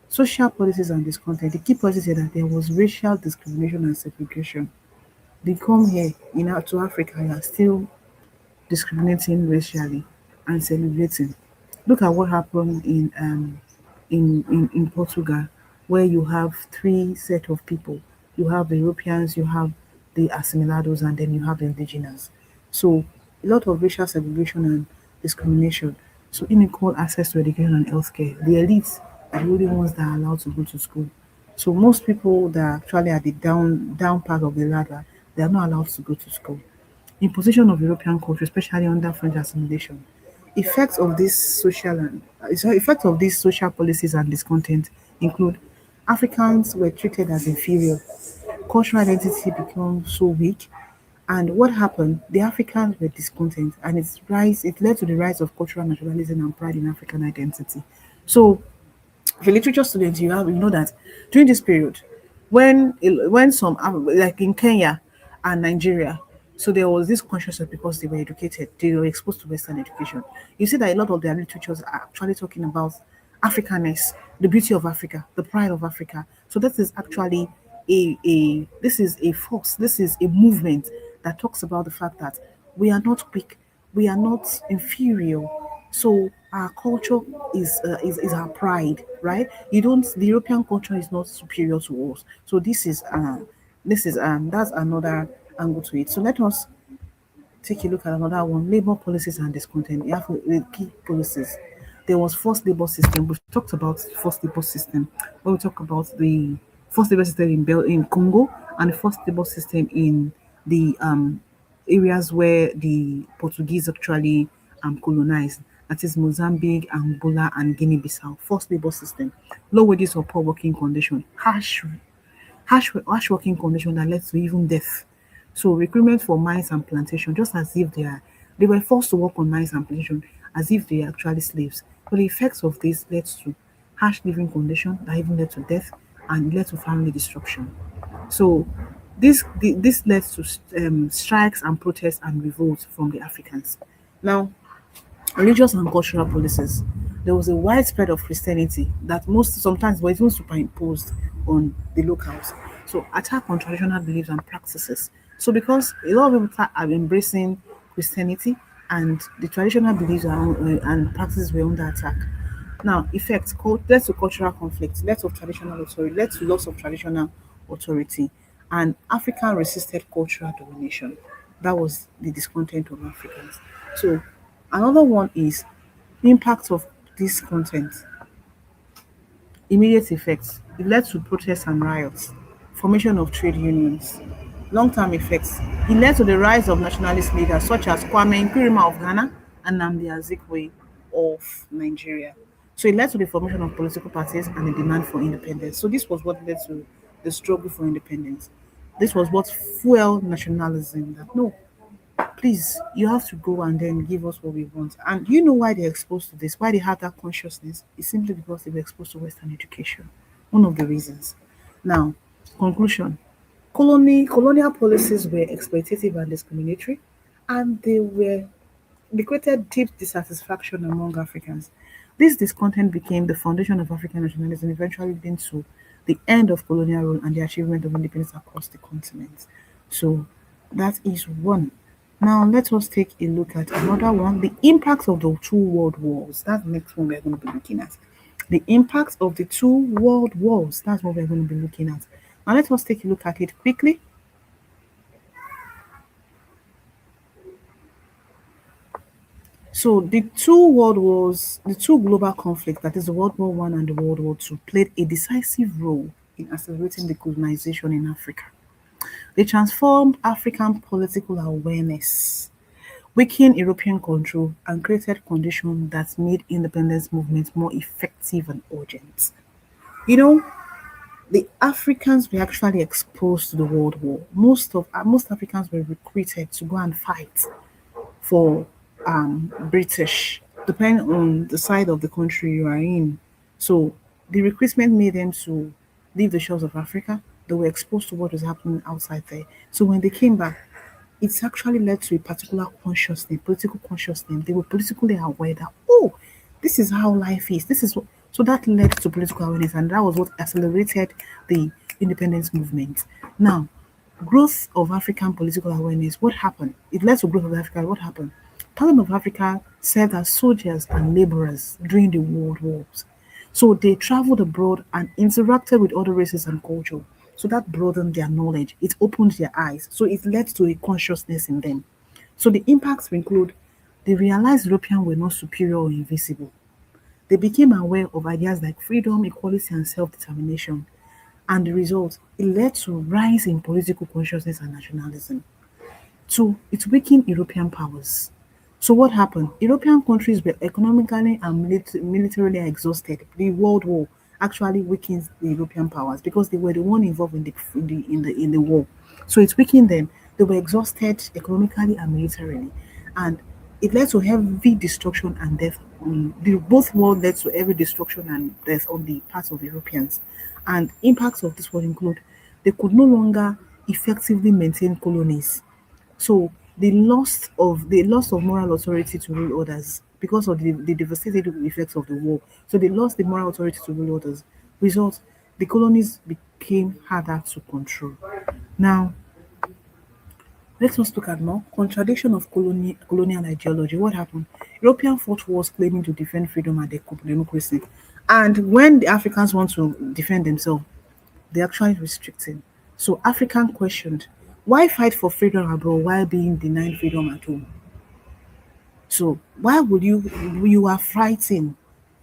Social policies and discontent. The key policies here that there was racial discrimination and segregation. They come here to Africa, you are still discriminating racially and celebrating. Look at what happened in Portugal, where you have three set of people. You have the Europeans, you have the assimilados, and then you have the indigenous. So a lot of racial segregation and discrimination. So unequal access to education and healthcare. The elites are the only ones that are allowed to go to school. So most people that are actually at the down part of the ladder, they are not allowed to go to school. Imposition of European culture, especially under French assimilation. Effects of these social policies and discontent include Africans were treated as inferior, cultural identity became so weak, and what happened? The Africans were discontent, and it led to the rise of cultural nationalism and pride in African identity. So if a literature student, you know that during this period, when some like in Kenya and Nigeria, so there was this consciousness because they were educated, they were exposed to Western education. You see that a lot of their literatures are actually talking about Africanness, the beauty of Africa, the pride of Africa. So that is actually a this is a force, this is a movement that talks about the fact that we are not weak, we are not inferior. So our culture is our pride, right? You don't the European culture is not superior to us. So this is that's another angle to it. So let us take a look at another one, labor policies and discontent. You have the key policies. There was forced labor system. We've talked about forced labor system when we talk about the forced labor system in Congo and the forced labor system in the areas where the Portuguese actually colonized. That is Mozambique, Angola, and Guinea-Bissau. Forced labor system, low wages or poor working condition, harsh working condition that led to even death. So recruitment for mines and plantation, just as if they were forced to work on mines and plantation as if they are actually slaves. So the effects of this led to harsh living condition that even led to death and led to family destruction. So this led to strikes and protests and revolts from the Africans. Now, religious and cultural policies. There was a widespread of Christianity that most sometimes was even superimposed on the locals. So attack on traditional beliefs and practices. So because a lot of people are embracing Christianity and the traditional beliefs and practices were under attack. Now, effects led to cultural conflict, led to traditional authority, led to loss of traditional authority, and African resisted cultural domination. That was the discontent of Africans. So, another one is impact of this content. Immediate effects. It led to protests and riots, formation of trade unions. Long-term effects. It led to the rise of nationalist leaders such as Kwame Nkrumah of Ghana and Nnamdi Azikiwe of Nigeria. So it led to the formation of political parties and the demand for independence. So this was what led to the struggle for independence. This was what fueled nationalism. That no, please, you have to go and then give us what we want. And you know why they're exposed to this, why they have that consciousness? It's simply because they were exposed to Western education. One of the reasons. Now, conclusion. Colonial policies were exploitative and discriminatory, and they created deep dissatisfaction among Africans. This discontent became the foundation of African nationalism, eventually leading to the end of colonial rule and the achievement of independence across the continent. So that is one. Now let us take a look at another one, the impact of the two world wars. That's the next one we're going to be looking at. The impact of the two world wars. That's what we're going to be looking at. Now let us take a look at it quickly. So the two world wars, the two global conflicts, that is the World War One and the World War Two, played a decisive role in accelerating the colonization in Africa. They transformed African political awareness, weakened European control, and created conditions that made independence movements more effective and urgent. You know, the Africans were actually exposed to the World War. Most Africans were recruited to go and fight for British, depending on the side of the country you are in. So The recruitment made them to leave the shores of Africa. They were exposed to what was happening outside there. So when they came back, it's actually led to a particular consciousness, political consciousness. They were politically aware that, oh, this is how life is. This is what, so that led to political awareness, and that was what accelerated the independence movement. Now, growth of African political awareness, what happened? It led to growth of Africa. What happened? Thousands of Africa served as soldiers and laborers during the world wars. So they traveled abroad and interacted with other races and culture. So that broadened their knowledge. It opened their eyes. So it led to a consciousness in them. So the impacts include they realized Europeans were not superior or invisible. They became aware of ideas like freedom, equality, and self-determination. And the result, it led to rise in political consciousness and nationalism. Two, it weakened European powers. So what happened? European countries were economically and militarily exhausted. The World War actually weakened the European powers because they were the one involved in the war. So it weakened them. They were exhausted economically and militarily, and it led to heavy destruction and death. Both wars led to heavy destruction and death on the parts of Europeans, and impacts of this would include they could no longer effectively maintain colonies, so the loss of moral authority to rule others because of the devastating effects of the war. So they lost the moral authority to rule others. Result, the colonies became harder to control. Now, let us look at more contradiction of colonial ideology. What happened? European fought wars claiming to defend freedom and democracy. And when the Africans want to defend themselves, they actually restricting. So African questioned, why fight for freedom abroad while being denied freedom at home? So why would you are fighting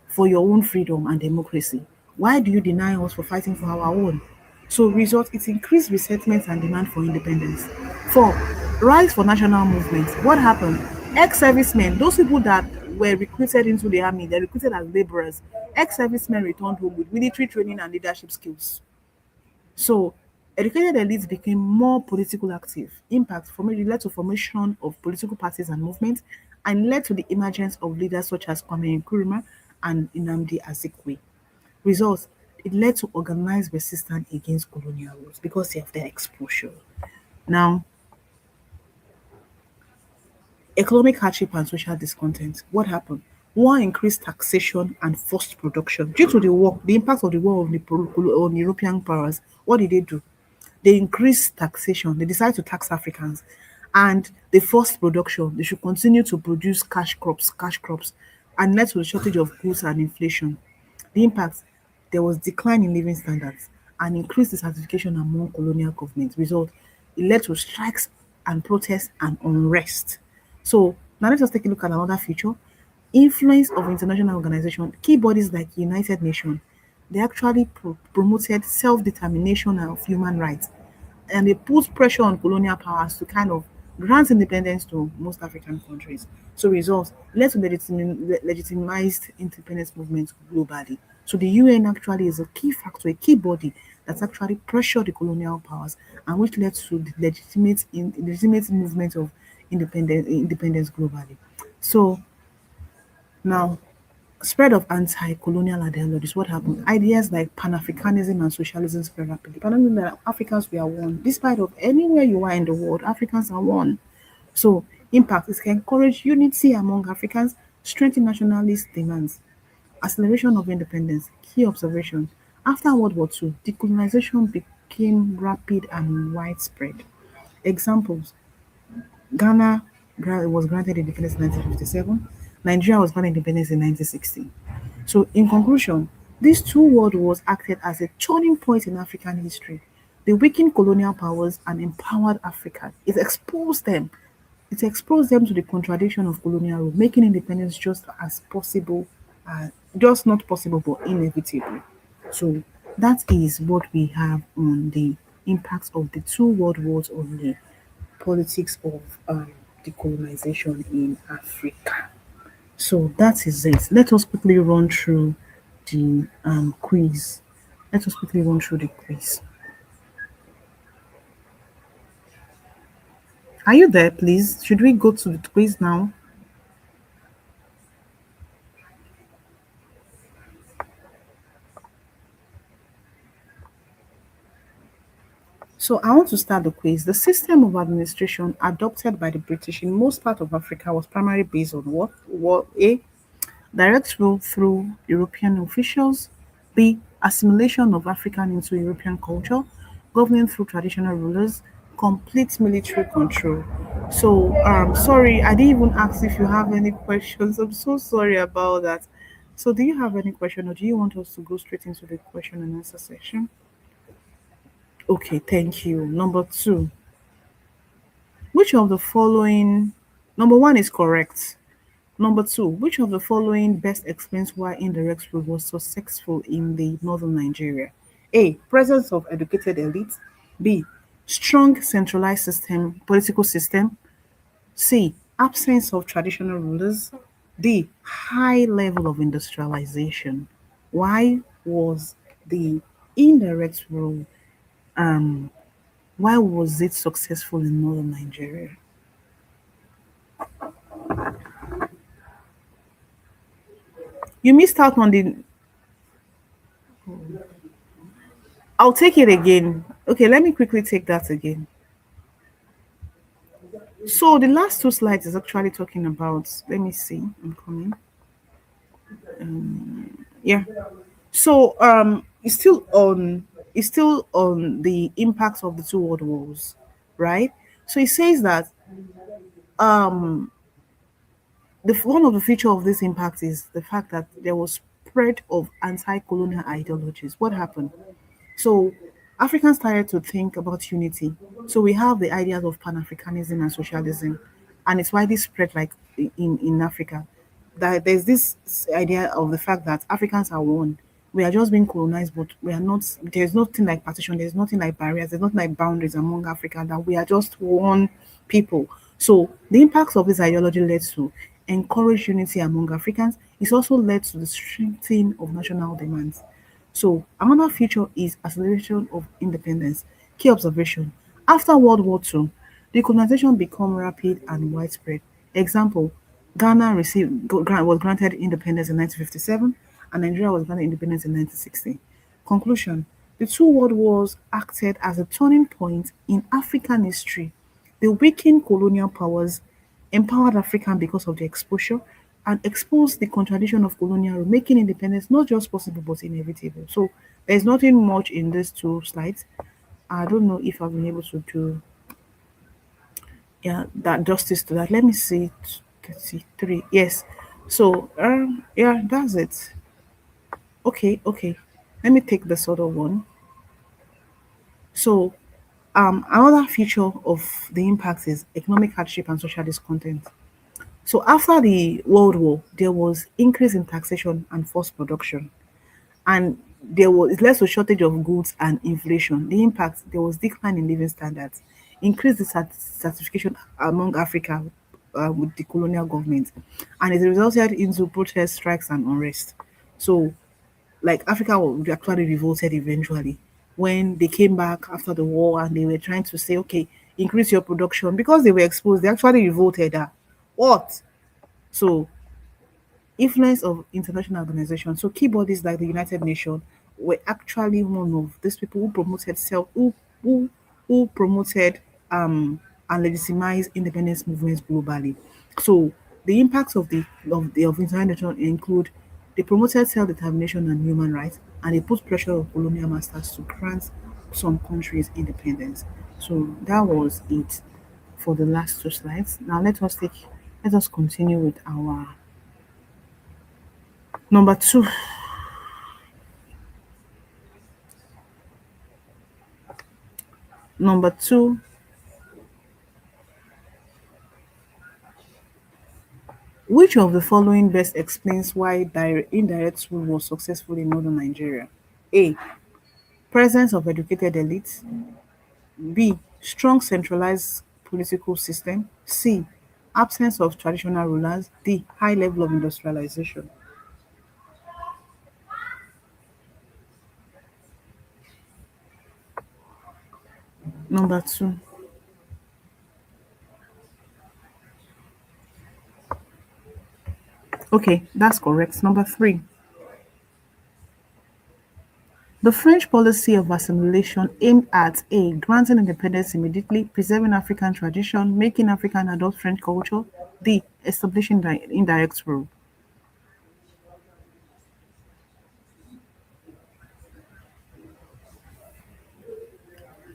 for your own freedom and democracy? Why do you deny us for fighting for our own? So result it increased resentment and demand for independence. Four, rise for national movements. What happened? Ex-servicemen, those people that were recruited into the army, they're recruited as laborers. Ex-servicemen returned home with military training and leadership skills. So educated elites became more political active. Impact from it led to formation of political parties and movements and led to the emergence of leaders such as Kwame Nkrumah and Nnamdi Azikiwe. Results, it led to organized resistance against colonial rules because of their exposure. Now, economic hardship and social discontent. What happened? War increased taxation and forced production. Due to the impact of the war on on European powers, what did they do? They increased taxation. They decided to tax Africans and they forced production. They should continue to produce cash crops, and led to the shortage of goods and inflation. The impact, there was decline in living standards and increased dissatisfaction among colonial governments. Result, it led to strikes and protests and unrest. So now let us take a look at another feature. Influence of international organization, key bodies like United Nations, they actually promoted self-determination of human rights, and they put pressure on colonial powers to kind of grant independence to most African countries. So results led to legitimized independence movements globally. So the UN actually is a key factor, a key body that's actually pressured the colonial powers and which led to the legitimate movement of independence globally. So now, spread of anti-colonial ideologies. What happened? Ideas like Pan-Africanism and socialism spread rapidly. Pan that Africans we are one. Despite of anywhere you are in the world, Africans are one. So impact is can encourage unity among Africans, strengthen nationalist demands, acceleration of independence. Key observation. After World War II, decolonization became rapid and widespread. Examples: Ghana was granted independence in 1957. Nigeria was granted independence in 1960. So, in conclusion, these two world wars acted as a turning point in African history. They weakened colonial powers and empowered Africa. It exposed them to the contradiction of colonial rule, making independence just as possible, just not possible but inevitable. So that is what we have on the impacts of the two world wars on the politics of decolonization in Africa. So that is it. Let us quickly run through the quiz. Let us quickly run through the quiz. Are you there, please? Should we go to the quiz now? So I want to start the quiz. The system of administration adopted by the British in most part of Africa was primarily based on what A, direct rule through European officials, B, assimilation of African into European culture, governing through traditional rulers, complete military control. So sorry, I didn't even ask if you have any questions. I'm so sorry about that. So do you have any question or do you want us to go straight into the question and answer section? Okay, thank you. Number two, which of the following, number one is correct. Number two, which of the following best explains why indirect rule was successful in the northern Nigeria? A. Presence of educated elites. B. Strong centralized political system. C. Absence of traditional rulers. D. High level of industrialization. Why was the indirect rule why was it successful in northern Nigeria? You missed out on the. I'll take it again. Okay, let me quickly take that again. So the last two slides is actually talking about. Let me see. I'm coming. Yeah. So it's still on the impact of the two world wars, right? So it says that um one of the feature of this impact is the fact that there was spread of anti-colonial ideologies. What happened? So Africans started to think about unity. So we have the ideas of Pan-Africanism and socialism, and it's widely spread like in Africa. That there's this idea of the fact that Africans are one. We are just being colonized, but we are not. There's nothing like partition. There's nothing like barriers. There's nothing like boundaries among Africa. That we are just one people. So the impacts of this ideology led to encourage unity among Africans. It's also led to the strengthening of national demands. So another feature is acceleration of independence. Key observation. After World War II, decolonization became rapid and widespread. Example, Ghana was granted independence in 1957 and Nigeria was granted independence in 1960. Conclusion. The two world wars acted as a turning point in African history. They weakened colonial powers, empowered African because of their exposure, and exposed the contradiction of colonial rule, making independence not just possible but inevitable. So there's nothing much in these two slides. I don't know if I've been able to do that justice to that. Let me see 33. Yes. So yeah, that's it. Okay, okay. Let me take this other one. So another feature of the impact is economic hardship and social discontent. So after the World War, there was increase in taxation and forced production, and there was less a shortage of goods and inflation. The impact, there was decline in living standards, increased dissatisfaction among Africa with the colonial government, and it resulted into protest, strikes, and unrest. So like Africa would actually revolted eventually when they came back after the war and they were trying to say, okay, increase your production because they were exposed. They actually revolted. What? So influence of international organizations. So key bodies like the United Nations were actually one of these people who promoted who promoted and legitimized independence movements globally. So the impacts of international include they promoted self-determination and human rights, and they put pressure on colonial masters to grant some countries independence. So that was it for the last two slides. Now let us continue with our number two. Number two, which of the following best explains why indirect rule was successful in northern Nigeria? A. Presence of educated elites. B. Strong centralized political system. C. Absence of traditional rulers. D. High level of industrialization. Number two. Okay, that's correct. Number three. The French policy of assimilation aimed at A. Granting independence immediately, preserving African tradition, making African adopt French culture, D. Establishing indirect rule.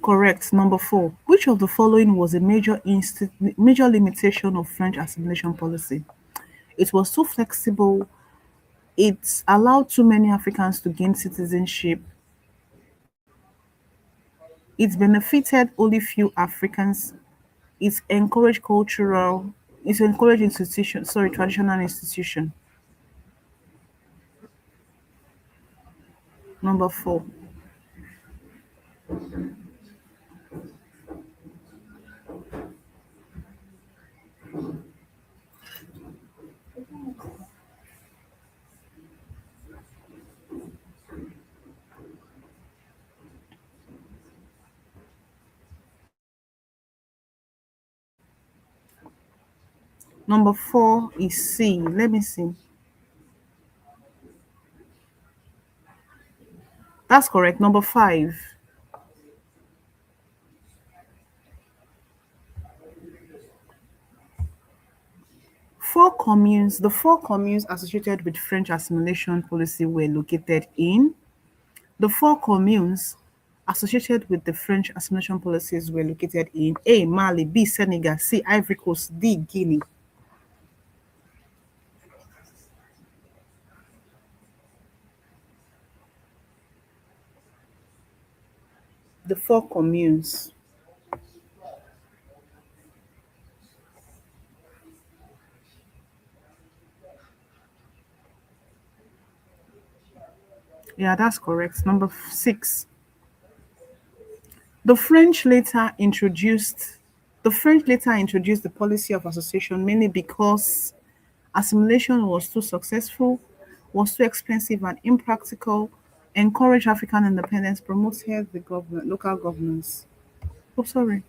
Correct. Number 4. Which of the following was a major limitation of French assimilation policy? It was too flexible, it allowed too many Africans to gain citizenship, it benefited only few Africans, it encouraged traditional institution. Number 4. Number 4 is C. Let me see. That's correct. Number 5. The four communes associated with French assimilation policy were located in the four communes associated with the French assimilation policies were located in A. Mali, B. Senegal, C. Ivory Coast, D. Guinea. The four communes. Yeah, that's correct. Number 6. The French later introduced the policy of association mainly because assimilation was too successful, was too expensive and impractical, encouraged African independence, promoted the local governance. Oh, sorry.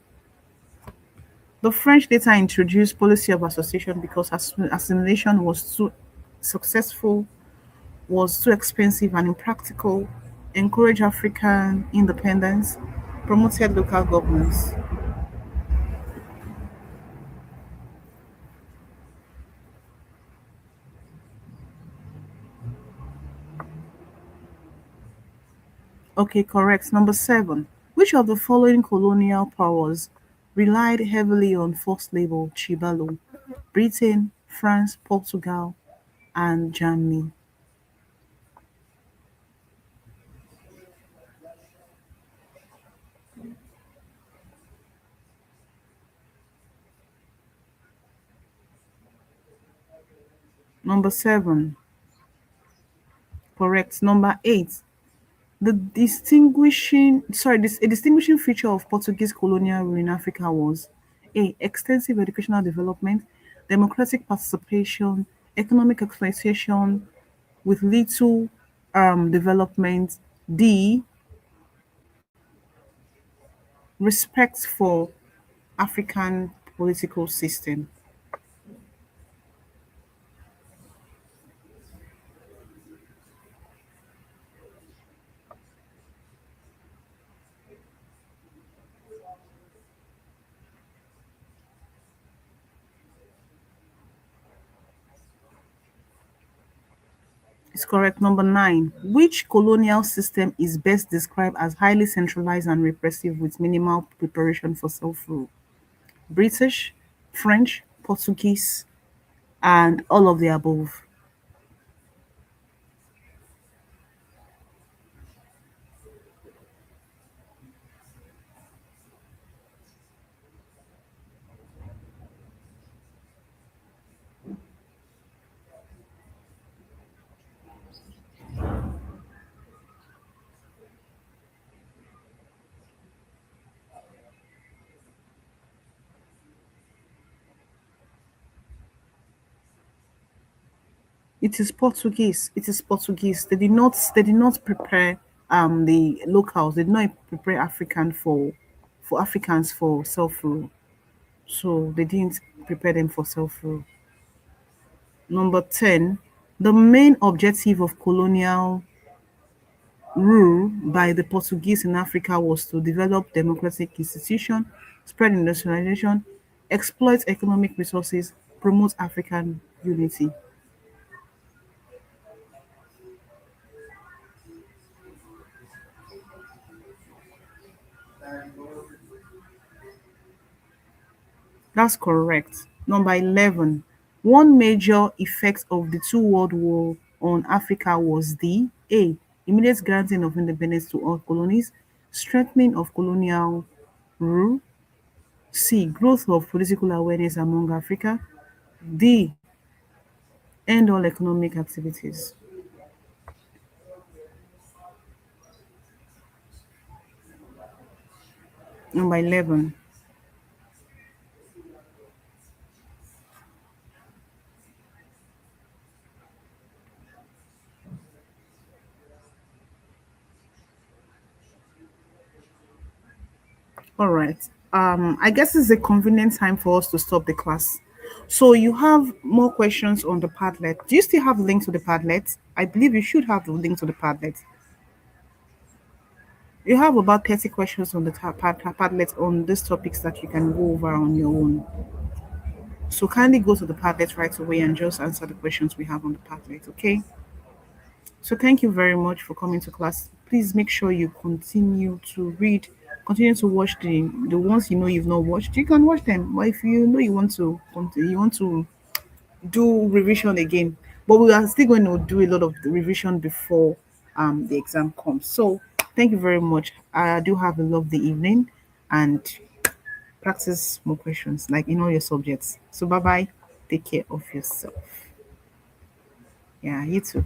The French later introduced policy of association because assimilation was too successful, was too expensive and impractical, encouraged African independence, promoted local governance. Okay, correct. Number 7. Which of the following colonial powers relied heavily on forced labor, Chibalo? Britain, France, Portugal, and Germany. Number 7. Correct. Number 8. A distinguishing feature of Portuguese colonial rule in Africa was A. Extensive educational development, democratic participation, economic exploitation with little development. D. Respect for African political system. It's correct. Number 9. Which colonial system is best described as highly centralized and repressive with minimal preparation for self-rule? British, French, Portuguese, and all of the above. It is Portuguese. It is Portuguese. They did not prepare the locals. They did not prepare Africans for self-rule. So they didn't prepare them for self-rule. Number 10. The main objective of colonial rule by the Portuguese in Africa was to develop democratic institutions, spread industrialization, exploit economic resources, promote African unity. That's correct. Number 11. One major effect of the two world war on Africa was the A. Immediate granting of independence to all colonies, strengthening of colonial rule, C. Growth of political awareness among Africa, D. End all economic activities. Number 11. All right. I guess it's a convenient time for us to stop the class. So you have more questions on the Padlet. Do you still have the link to the Padlet? I believe you should have the link to the Padlet. You have about 30 questions on the Padlet on these topics that you can go over on your own. So kindly go to the Padlet right away and just answer the questions we have on the Padlet, okay? So thank you very much for coming to class. Please make sure you continue to read, continue to watch the ones you know you've not watched. You can watch them, but if you know you want to continue, you want to do revision again, but we are still going to do a lot of the revision before the exam comes. So thank you very much. I do have a lovely evening and practice more questions like in all your subjects. So bye bye. Take care of yourself. Yeah, you too.